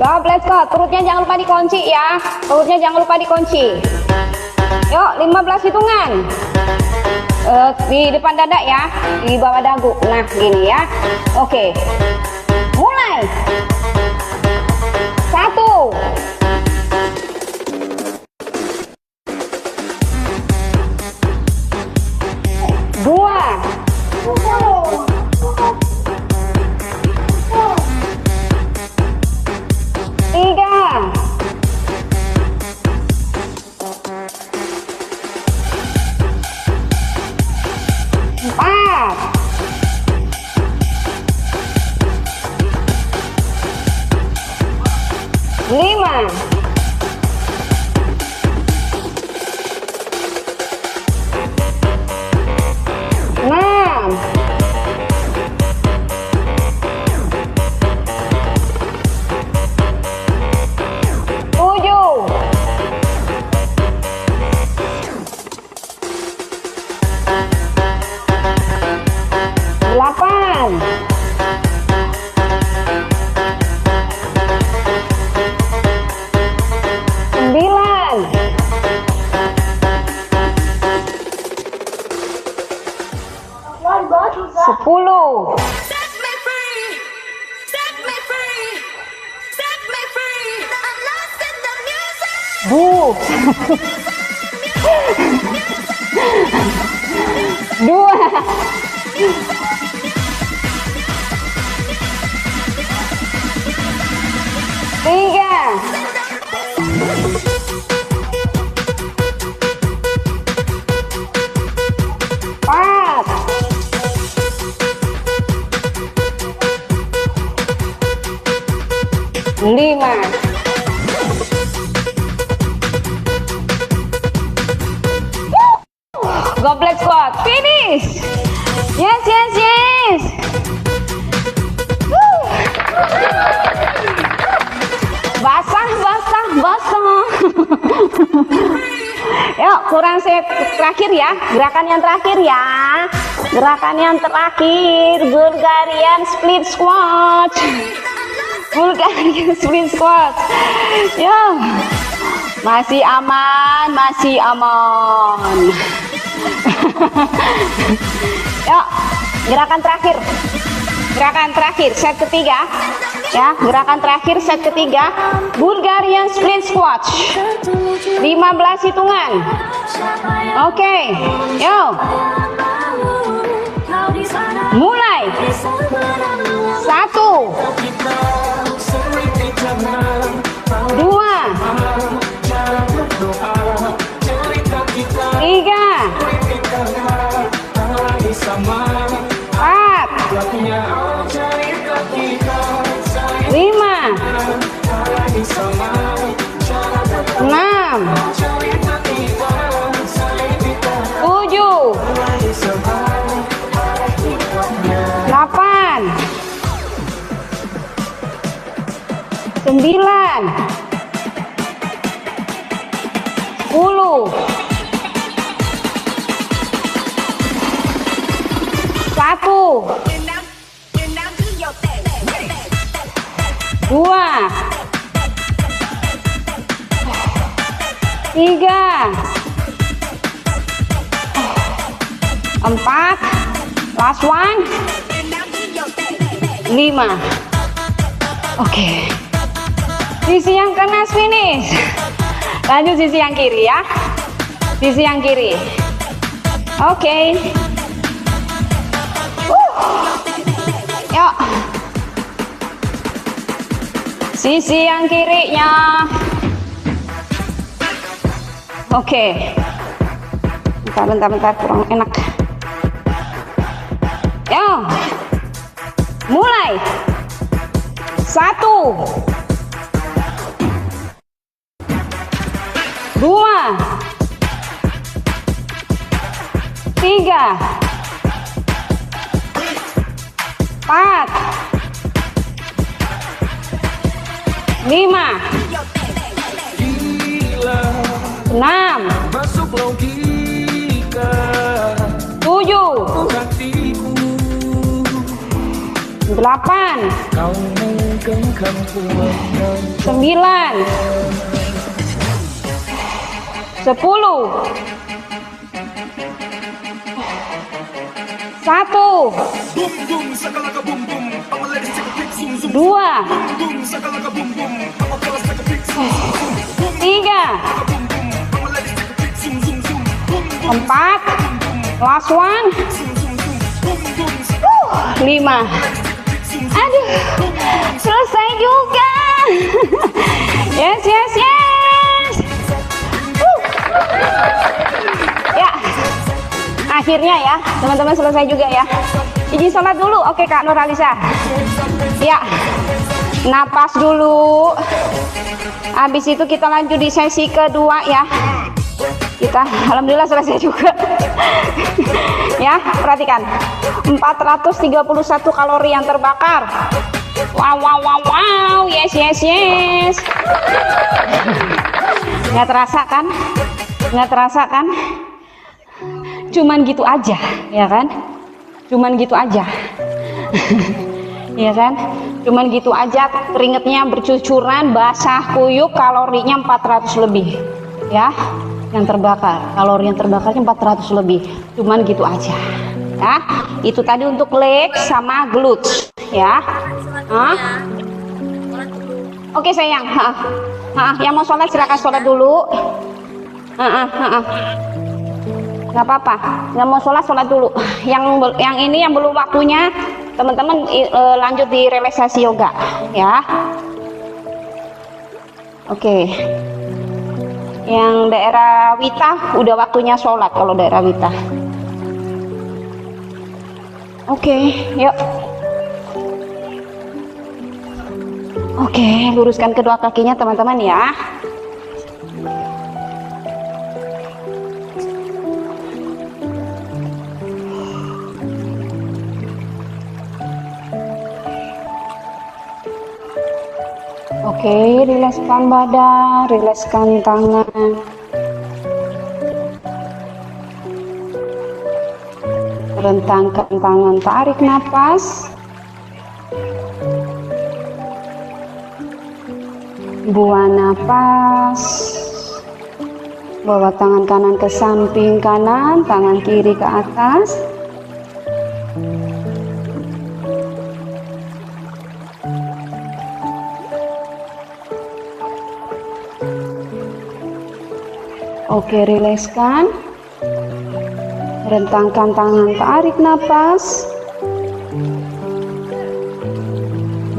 goblet squat, perutnya jangan lupa dikunci ya, perutnya jangan lupa dikunci. Yuk, 15 hitungan. Di depan dada ya, di bawah dagu. Nah, gini ya. Oke. Mulai. 1, 2, 3, 4, 5, Dua. Tiga. Empat. Lima. Goblet squat, finish. Yes, yes, yes. Woo. Basah, basah, basah. Yuk, kurang set terakhir ya. Gerakan yang terakhir ya. Gerakan yang terakhir, Bulgarian split squat. Bulgarian split squat. Ya, masih aman, masih aman. Yuk, gerakan terakhir. Gerakan terakhir, set ketiga. Ya, gerakan terakhir set ketiga, Bulgarian split squat. 15 hitungan. Oke, yuk. Mulai. 1, 2, 3, 4, 5, 6, 7, 8, 9, 10, 1, 2, 3, 4, last one, 5. Oke. Sisi yang kanan finish. Lanjut sisi yang kiri ya. Sisi yang kiri. Oke. Yuk. Sisi yang kirinya. Oke. Bentar, kurang enak. Yuk. Mulai. 1, 2, 3, 4, 5, 6, 7, 8, 9, 10, 1, 2, 3, 4, last one, 5. Aduh, selesai juga. Yes, yes, yes. Ya, akhirnya ya teman-teman selesai juga ya. Izin sholat dulu. Oke Kak Nuralisa. Ya, napas dulu. Habis itu kita lanjut di sesi kedua ya. Kita alhamdulillah selesai juga. Ya, perhatikan. 431 kalori yang terbakar. Wow, wow, wow, wow. Yes, yes, yes. Nggak terasa kan? Nggak terasa kan? Cuman gitu aja, ya kan? Cuman gitu aja. Ya kan? Cuman gitu aja, keringetnya bercucuran, basah kuyup, kalorinya 400 lebih. Ya, yang terbakar, kalori yang terbakarnya 400 lebih. Cuman gitu aja. Ya, itu tadi untuk leg sama glutes, ya. Oke sayang, yang mau sholat silakan sholat dulu. Nggak apa-apa, nggak mau sholat dulu. Yang ini yang belum waktunya, teman-teman lanjut di relaksasi yoga ya. Oke. Yang daerah Wita udah waktunya sholat kalau daerah Wita. Oke, yuk. Oke, luruskan kedua kakinya teman-teman ya. Oke, rilekskan badan, rilekskan tangan. Rentangkan tangan, tarik nafas. Buang nafas. Bawa tangan kanan ke samping kanan, tangan kiri ke atas. Oke, rilekskan. Rentangkan tangan, tarik nafas.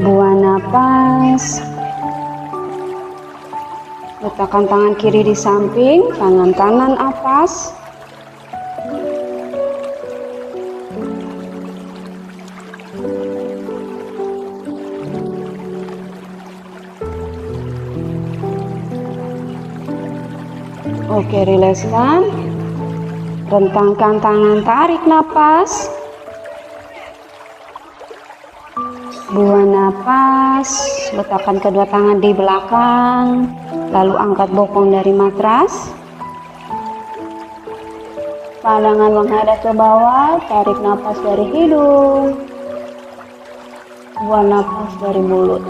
Buang nafas. Letakkan tangan kiri di samping, tangan kanan atas. Oke, rilekskan. Rentangkan tangan, tarik nafas. Buang nafas. Letakkan kedua tangan di belakang, lalu angkat bokong dari matras. Pandangan menghadap ke bawah, tarik nafas dari hidung. Buang nafas dari mulut.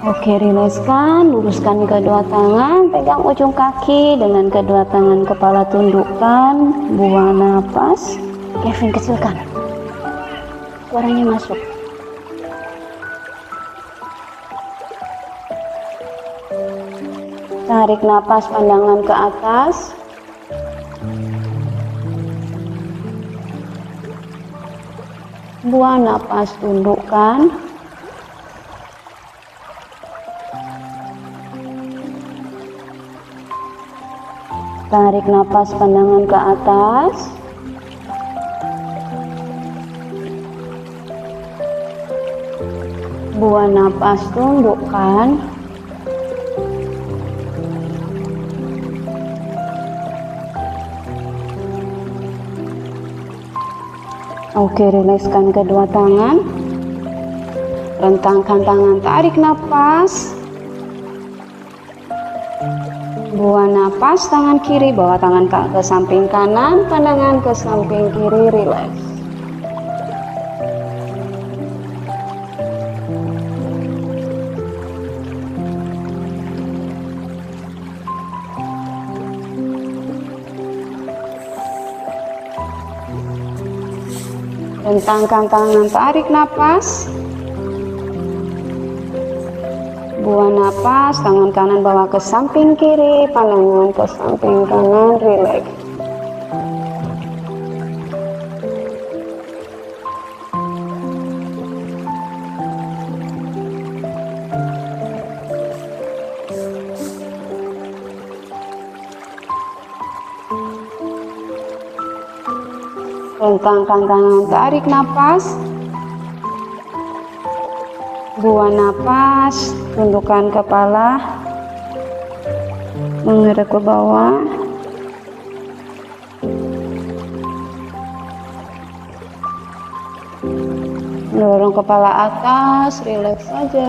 Oke, rilekskan, luruskan kedua tangan, pegang ujung kaki dengan kedua tangan, kepala tundukkan, buang nafas. Kevin, kecilkan, suaranya masuk. Tarik nafas, pandangan ke atas. Buang nafas, tundukkan. Tarik nafas, pandangan ke atas. Buang nafas, tundukkan. Oke, rilekskan kedua tangan. Rentangkan tangan, tarik nafas. Buang nafas, tangan kiri, bawa tangan ke samping kanan, pandangan ke samping kiri, rileks. Rentangkan tangan, tarik nafas. Buang nafas, tangan kanan bawa ke samping kiri, pandangan ke samping kanan, rileks. Rentangkan tangan, tarik nafas. Buang nafas, tundukkan kepala, menghadap ke bawah. Dorong kepala atas, rileks saja.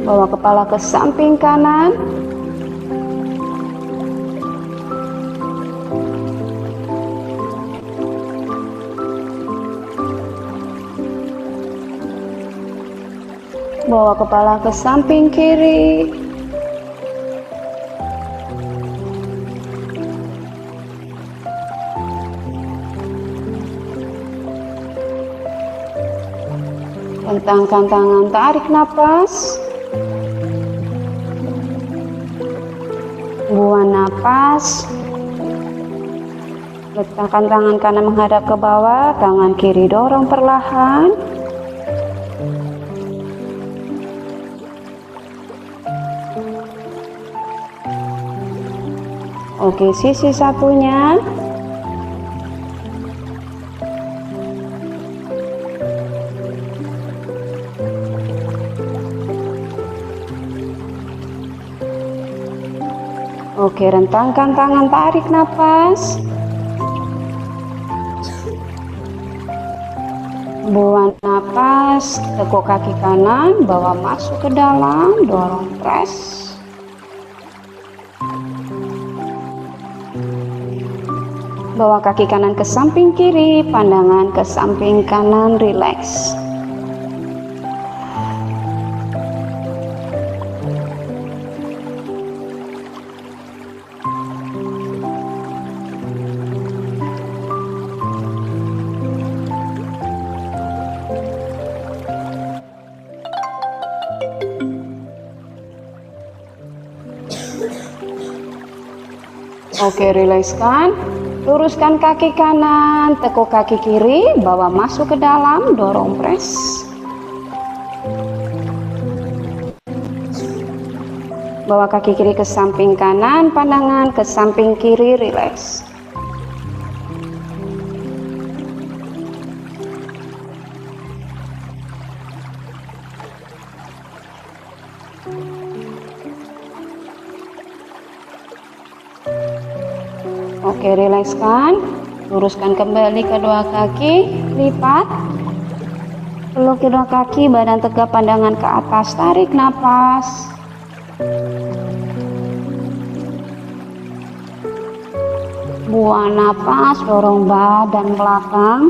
Bawa kepala ke samping kanan. Bawa kepala ke samping kiri. Bentangkan tangan, tarik napas. Buang napas. Letakkan tangan kanan menghadap ke bawah, tangan kiri dorong perlahan. Oke, sisi satunya. Oke, rentangkan tangan, tarik napas. Buang napas, tekuk kaki kanan, bawa masuk ke dalam, dorong press. Bawa kaki kanan ke samping kiri, pandangan ke samping kanan, rileks. Oke, rilekskan. Luruskan kaki kanan, tekuk kaki kiri, bawa masuk ke dalam, dorong press. Bawa kaki kiri ke samping kanan, pandangan ke samping kiri, rileks. Oke, rilekskan. Luruskan kembali kedua kaki, lipat. Peluk kedua kaki, badan tegap, pandangan ke atas, tarik napas. Buang napas, dorong badan belakang.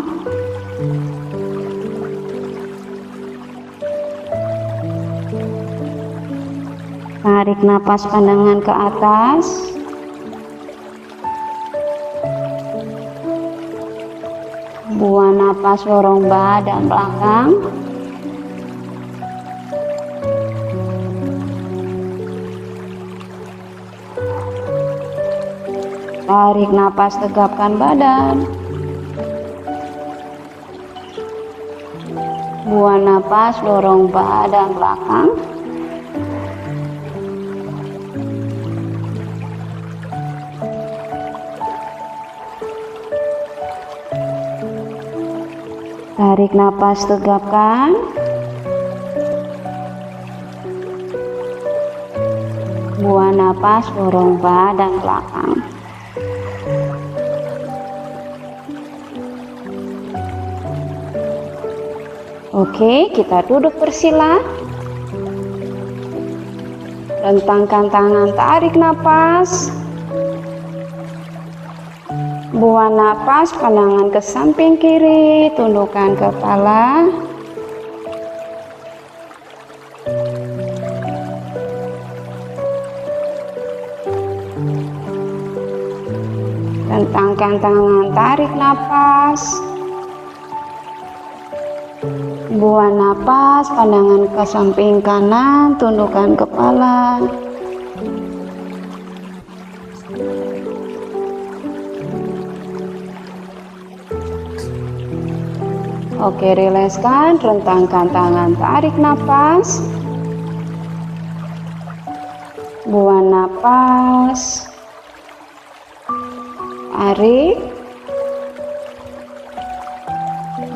Tarik napas, pandangan ke atas. Buang napas, dorong badan belakang. Tarik napas, tegapkan badan. Buang napas, dorong badan belakang. Tarik napas, tegapkan. Buang napas, dorong badan belakang. Oke, kita duduk bersila. Rentangkan tangan, tarik napas. Buang napas, pandangan ke samping kiri, tundukkan kepala. Rentangkan tangan, tarik napas. Buang napas, pandangan ke samping kanan, tundukkan kepala. Oke, rilekskan, rentangkan tangan, tarik napas. Buang napas. Tarik.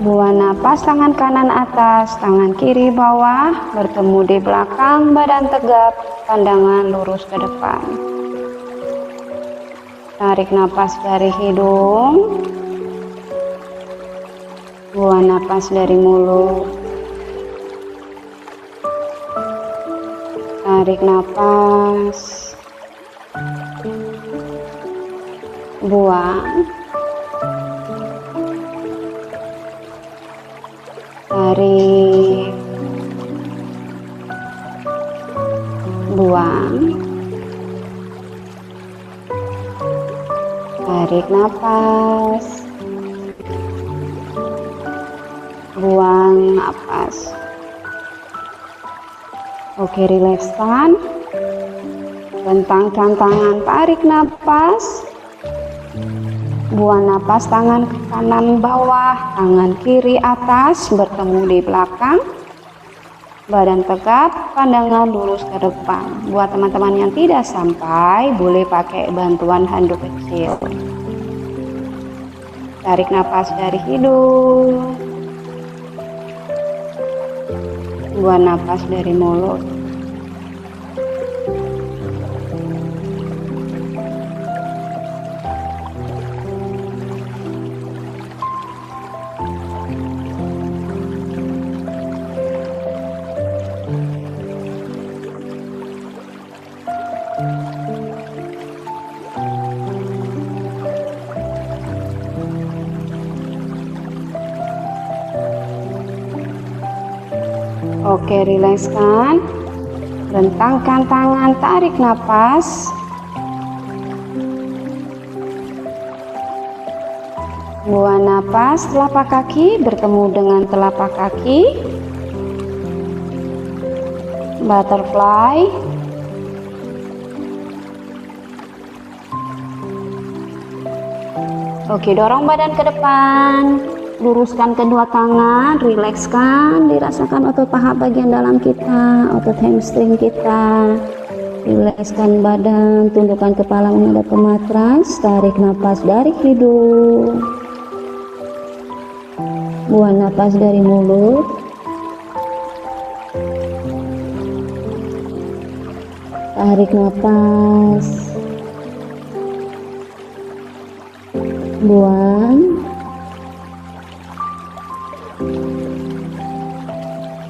Buang napas, tangan kanan atas, tangan kiri bawah, bertemu di belakang, badan tegap, pandangan lurus ke depan. Tarik napas dari hidung. Buang napas dari mulut. Tarik napas. Buang. Tarik. buang, tarik nafas, buang nafas. Oke, rilekskan, bentangkan tangan, tarik nafas, buang nafas. Tangan kanan bawah, tangan kiri atas, bertemu di belakang, badan tegap, pandangan lurus ke depan. Buat teman-teman yang tidak sampai, boleh pakai bantuan handuk kecil. Tarik nafas dari hidung, buang nafas dari mulut. Oke, rilekskan, rentangkan tangan, tarik nafas, buang nafas. Telapak kaki bertemu dengan telapak kaki, butterfly. Oke, dorong badan ke depan, luruskan kedua tangan, rilekskan, dirasakan otot paha bagian dalam kita, otot hamstring kita. Rilekskan badan, tundukkan kepala menghadap ke matras, tarik nafas dari hidung, buang nafas dari mulut. Tarik nafas, buang,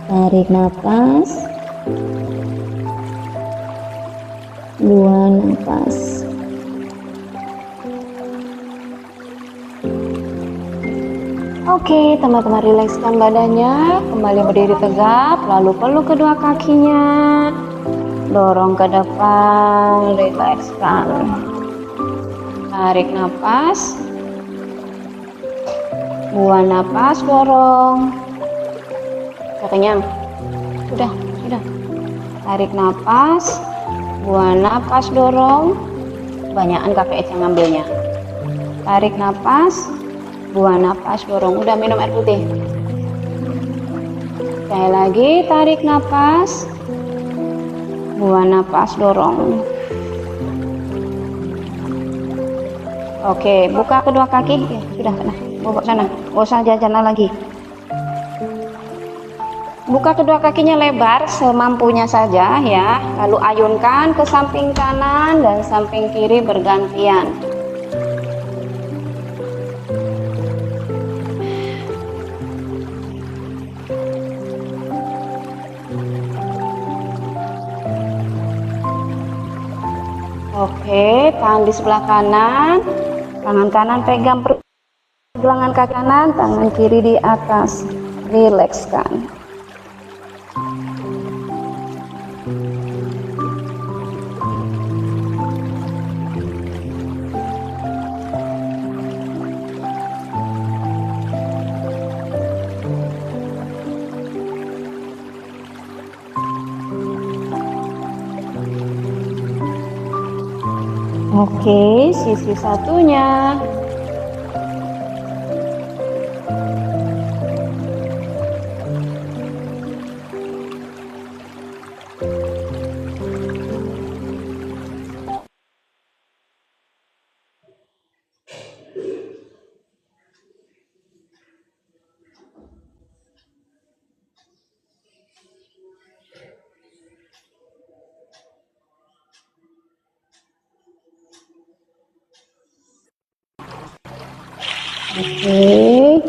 tarik nafas, buang nafas. Oke, teman-teman, rilekskan badannya, kembali berdiri tegap, lalu peluk kedua kakinya, dorong ke depan, rilekskan. Tarik nafas, buang nafas, dorong. Kenyang, sudah. Tarik nafas, buang nafas, dorong. Banyakan kakek yang ngambilnya. Tarik nafas, buang nafas, dorong. Udah, minum air putih. Sekali lagi, tarik nafas, buang nafas, dorong. Oke, buka kedua kaki. Ya, sudah, bobok sana. Gak usah jalan lagi. Buka kedua kakinya lebar semampunya saja ya. Lalu ayunkan ke samping kanan dan samping kiri bergantian. Oke, tahan di sebelah kanan. Tangan kanan pegang pergelangan kaki kanan, tangan kiri di atas. Rilekskan. Oke, sisi satunya. Oke.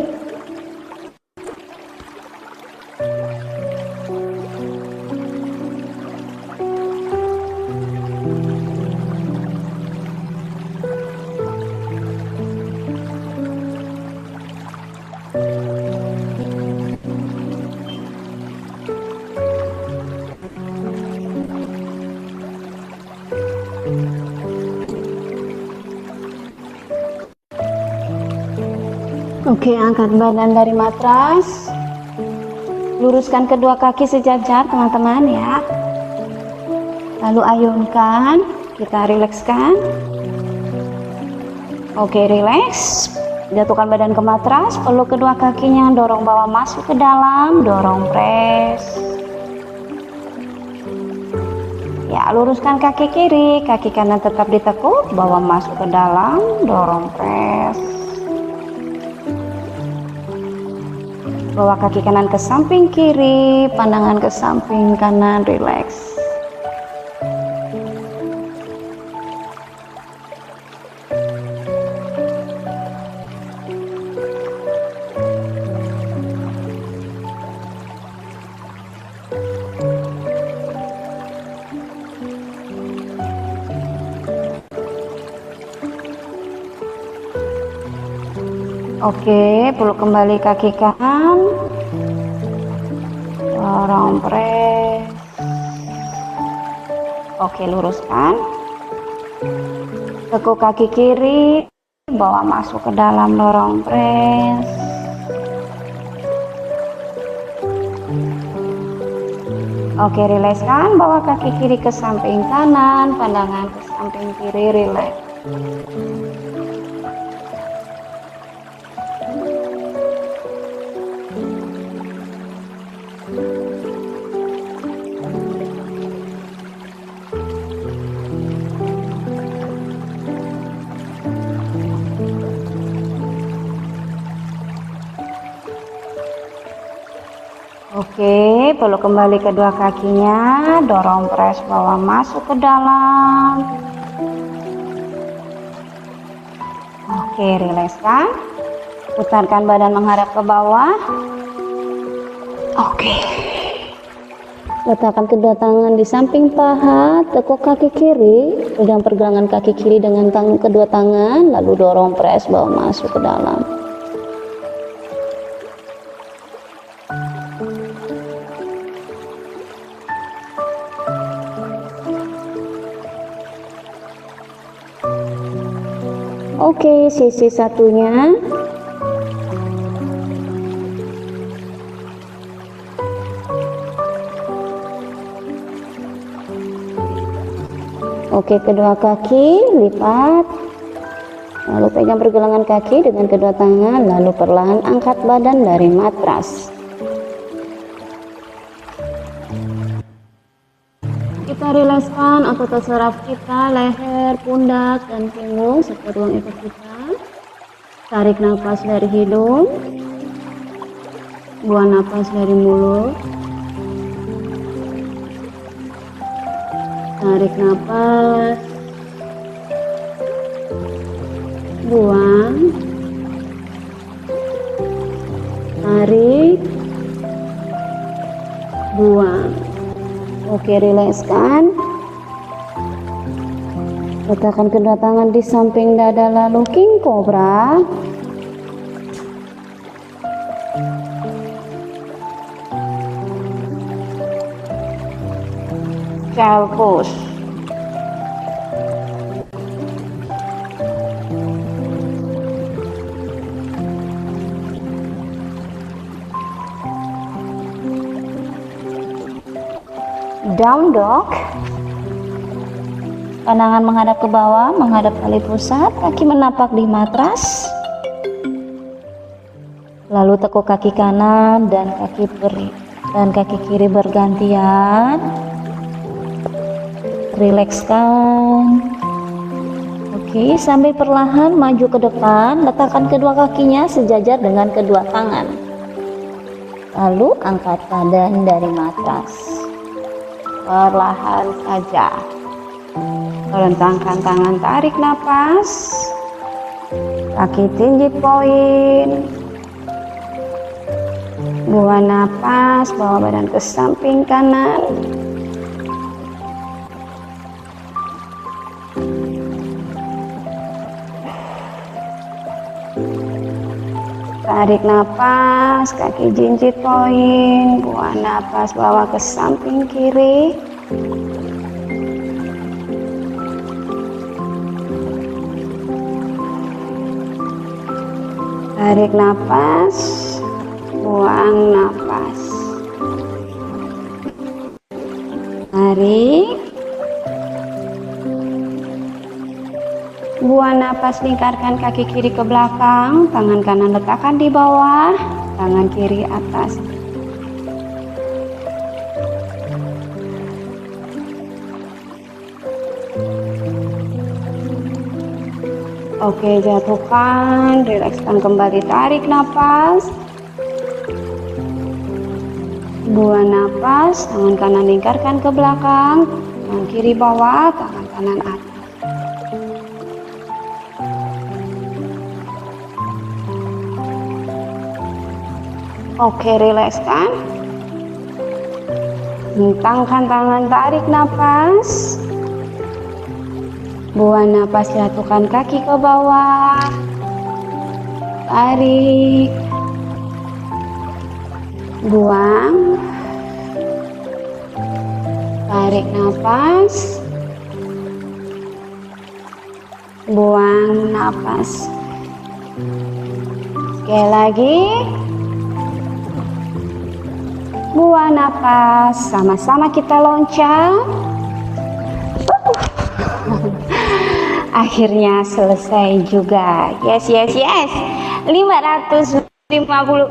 Oke, angkat badan dari matras. Luruskan kedua kaki sejajar teman-teman ya. Lalu ayunkan, kita rilekskan. Oke, rileks. Jatuhkan badan ke matras, peluk kedua kakinya, dorong bawah masuk ke dalam, dorong press. Ya, luruskan kaki kiri, kaki kanan tetap ditekuk, bawa masuk ke dalam, dorong press. Bawa kaki kanan ke samping kiri, pandangan ke samping kanan, rileks. Oke, peluk kembali kaki kanan, dorong press. Oke, luruskan, tekuk kaki kiri, bawa masuk ke dalam, dorong press. Oke, rilekskan, bawa kaki kiri ke samping kanan, pandangan ke samping kiri, rileks. Oke, peluk kembali kedua kakinya, dorong press bawah masuk ke dalam. Oke, rilekskan. Putarkan badan menghadap ke bawah. Oke. Letakkan kedua tangan di samping paha, tekuk kaki kiri, pegang pergelangan kaki kiri dengan kedua tangan, lalu dorong press bawah masuk ke dalam. Oke, sisi satunya. Oke, kedua kaki lipat. Lalu pegang pergelangan kaki dengan kedua tangan, lalu perlahan angkat badan dari matras. Kita rilekskan otot saraf kita, leher, pundak, dan punggung serta ruang ekor kita. Tarik nafas dari hidung, buang nafas dari mulut. Tarik nafas, buang, tarik, buang. Oke, rilekskan. Letakkan kedua tangan di samping dada, lalu king cobra. Child pose. Down dog. Pandangan menghadap ke bawah, menghadap tali pusat, kaki menapak di matras. Lalu tekuk kaki kanan dan kaki kiri bergantian. Rilekskan. Oke, sambil perlahan maju ke depan, letakkan kedua kakinya sejajar dengan kedua tangan. Lalu angkat badan dari matras. Perlahan saja. Rentangkan tangan, tarik nafas. Kaki tinjit poin. Buang nafas, bawa badan ke samping kanan. Tarik nafas, kaki jinjit poin, buang nafas, bawa ke samping kiri. Tarik nafas, buang nafas. Tarik, buang nafas, lingkarkan kaki kiri ke belakang, tangan kanan letakkan di bawah, tangan kiri atas. Oke, jatuhkan, rilekskan kembali, tarik nafas, buang nafas, tangan kanan lingkarkan ke belakang, tangan kiri bawah, tangan kanan atas. Oke, rilekskan, hentangkan tangan, tarik nafas, buang nafas, jatuhkan kaki ke bawah, tarik, buang, tarik nafas, buang nafas. Sekali lagi, buang nafas, sama-sama kita loncat. Akhirnya selesai juga. Yes, yes, yes. 550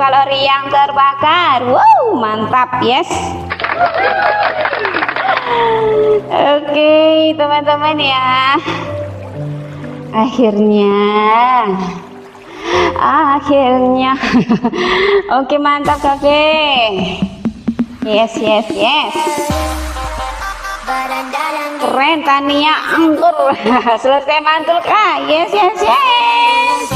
kalori yang terbakar. Wow, mantap, yes. Oke, teman-teman ya. Akhirnya. Oke, mantap, Kakek. Yes, yes, yes. Keren, Tania anggur. Selesai mantul kah? Yes, yes, yes.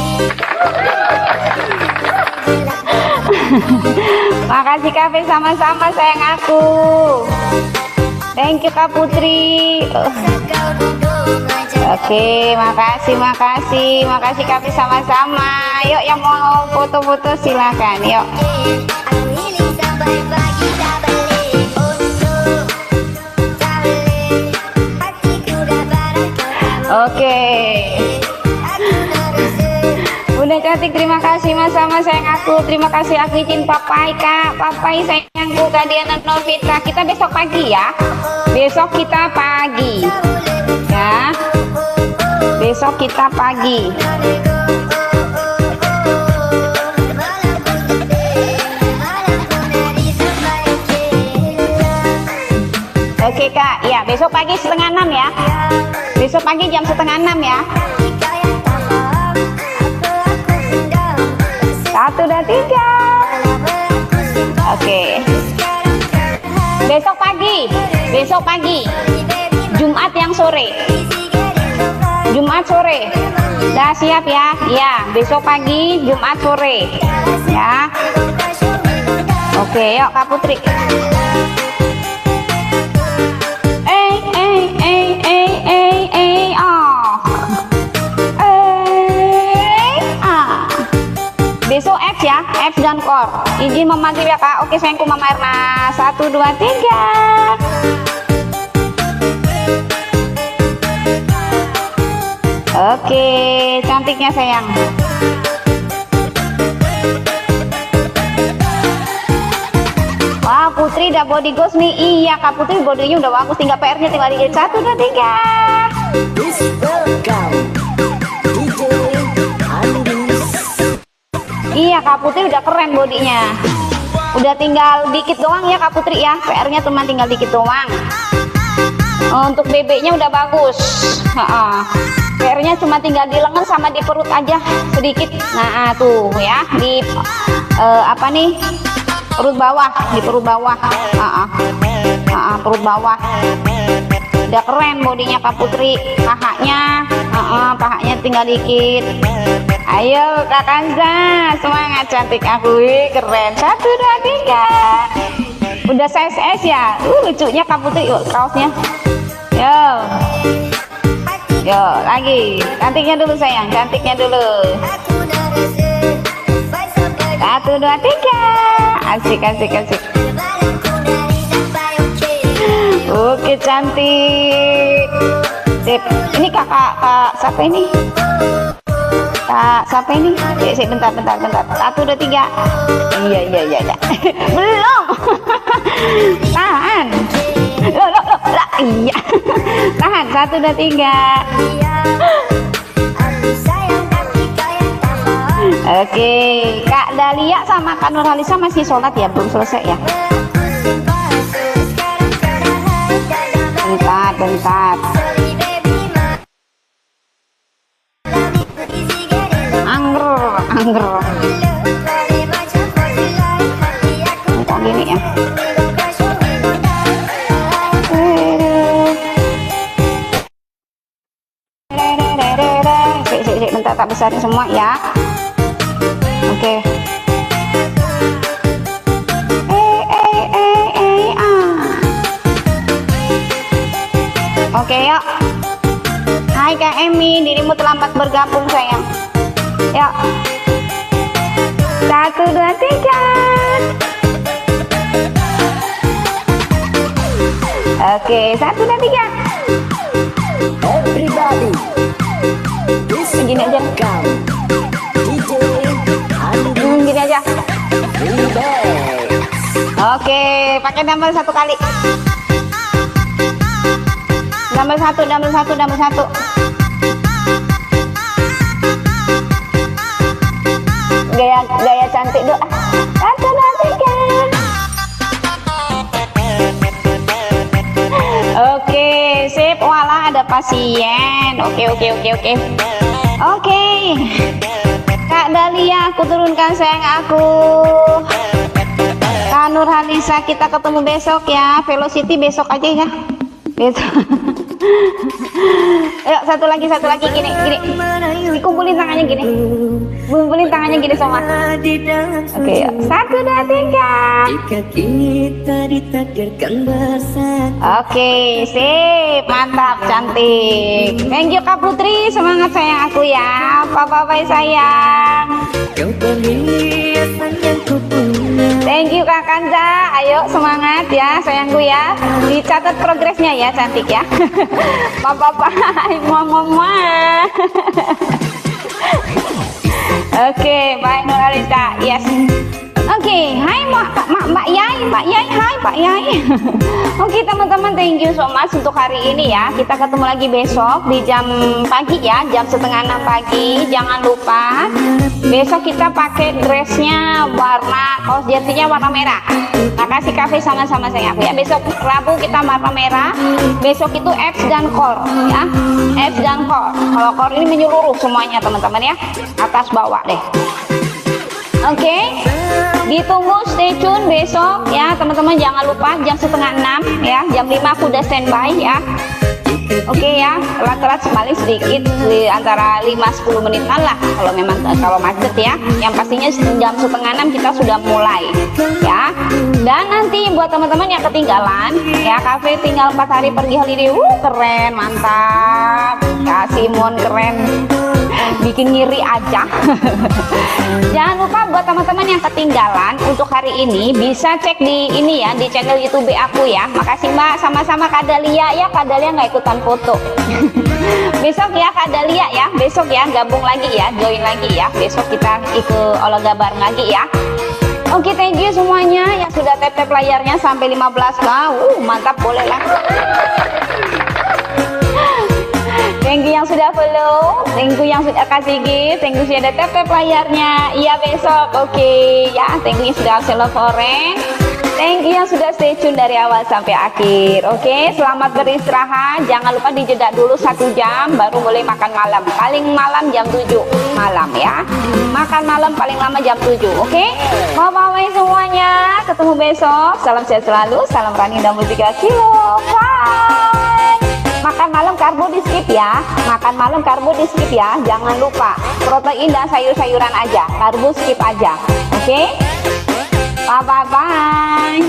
Makasih Kafe, sama-sama sayang aku. Thank you Kak Putri. Oke, makasih Kafe, sama-sama. Yuk yang mau foto-foto silakan. Yuk. Oke. Bunda cantik, terima kasih sama-sama sayang aku. Terima kasih aku izin Papai Kak. Papai sayangku, Kak Diana Novita. Kita besok pagi ya. Besok kita pagi. Ya. Besok kita pagi. Oke Kak, ya besok pagi 5:30 ya. Besok pagi jam 5:30 ya. 1, 2, 3. Oke. Besok pagi. Jumat yang sore. Jumat sore. Udah siap ya? Iya, besok pagi Jumat sore. Ya. Oke, yuk Kak Putri. Besok X ya, X dan core. Izin memaghrib ya Kak. Oke sayangku Mama Erna. 1, 2, 3. Oke, cantiknya sayang. Wah, Putri udah body goals nih. Iya Kak Putri, bodinya udah bagus. Tinggal PR-nya tinggal dikit. 1, 2, 3. Iya Kak Putri udah keren bodinya. Udah tinggal dikit doang ya Kak Putri ya. PR-nya cuma tinggal dikit doang. Untuk bebeknya udah bagus. PR-nya cuma tinggal di lengan sama di perut aja sedikit. Nah tuh ya di apa nih, perut bawah, di perut bawah. Perut bawah. Udah keren bodinya Kak Putri. Pahanya tinggal dikit. Ayo Kak Kanza, semangat cantik aku, keren. 1, 2, 3. Udah size S ya. Lucunya Kak Putri. Yuk kaosnya. Yo lagi. Cantiknya dulu sayang, cantiknya dulu. 1, 2, 3. Asik. Oke cantik. Sip. Ini kakak siapa ini? Siapa ini? Bentar. 1, 2, 3. Iya. Belum. Tahan. Loh, lah, iya. Tahan. 1, 2, 3. Oke, Kak Dahlia sama Kak Nurhalisa masih sholat ya? Belum selesai ya? Bentar. Angger. Bentar gini ya. Bentar, tak besarin semua ya. Oke. Oke, yuk. Hai Kak Emi, dirimu terlambat bergabung sayang. Yuk. 1, 2, 3. Oke, 1, 2, 3. Everybody, this Gini aja. welcome DJ Gini aja. Remix. Oke, pakai dumbbell 1 kali. Dumbbell 1. Gaya cantik doa. 1, 2, 3. Oke, sip. Walah, ada pasien. Oke. Kak Dahlia, aku turunkan sayang aku. Kak Nurhalisa, kita ketemu besok ya. Velocity besok aja ya. Besok. Ayo, satu lagi gini. Dikumpulin tangannya gini. Kumpulin tangannya gini semua. Oke, yuk. 1, 2, 3. Jika kita ditakdirkan bersatu. Oke, sip. Mantap, cantik. Thank you Kak Putri, semangat sayang aku ya. Bye sayang. Kau perhiasan yang ku punya. Thank you Kak Kanza. Ayo semangat ya sayangku ya. Dicatat progresnya ya, cantik ya. Bye. Mama. Oke, bye Nurhalisa. Yes. Oke, hai Mbak Yai, hai Pak Yai. Oke teman-teman, thank you so much untuk hari ini ya. Kita ketemu lagi besok di jam pagi ya, jam 5:30 pagi. Jangan lupa besok kita pakai dressnya warna, kaos jersey-nya warna merah. Makasih Cafe sama-sama sayang aku ya. Besok Rabu kita warna merah. Besok itu abs dan core ya, abs dan core. Kalau core ini menyeluruh semuanya teman-teman ya, atas bawah deh. Oke, ditunggu, stay tune besok ya teman-teman. Jangan lupa jam 5:30 ya, jam 5 aku udah standby ya. Oke ya, telat sekali sedikit, di antara 5-10 menitan lah kalau macet ya. Yang pastinya jam 5:30 kita sudah mulai ya. Dan nanti buat teman-teman yang ketinggalan ya, Cafe tinggal 4 hari pergi holiday. Keren, mantap. Kak Simon keren, bikin ngiri aja. Jangan lupa buat teman-teman yang ketinggalan untuk hari ini bisa cek di ini ya, di channel YouTube aku ya. Makasih Mbak, sama-sama Kak Dahlia ya. Kak Dahlia nggak ikutan foto. Besok ya Kak Dahlia ya, besok ya gabung lagi ya, join lagi ya. Besok kita ikut olahraga bareng lagi ya. Oke, thank you semuanya yang sudah tap layarnya sampai 15k. Mantap, boleh lah. Thank you yang sudah follow, thank you yang sudah kasih gift, thank you sudah tap layarnya. Iya besok, oke ya. Thank you yang sudah love orange, thank you yang sudah stay tune dari awal sampai akhir. Oke, selamat beristirahat. Jangan lupa dijeda dulu 1 jam, baru boleh makan malam. Paling malam jam 7 malam ya. Makan malam paling lama jam 7. Oke, bye semuanya. Ketemu besok. Salam sehat selalu. Salam running dan musik kilo. Bye. Makan malam karbo di skip ya. Makan malam karbo di skip ya. Jangan lupa protein dan sayur-sayuran aja. Karbo skip aja. Oke? Bye.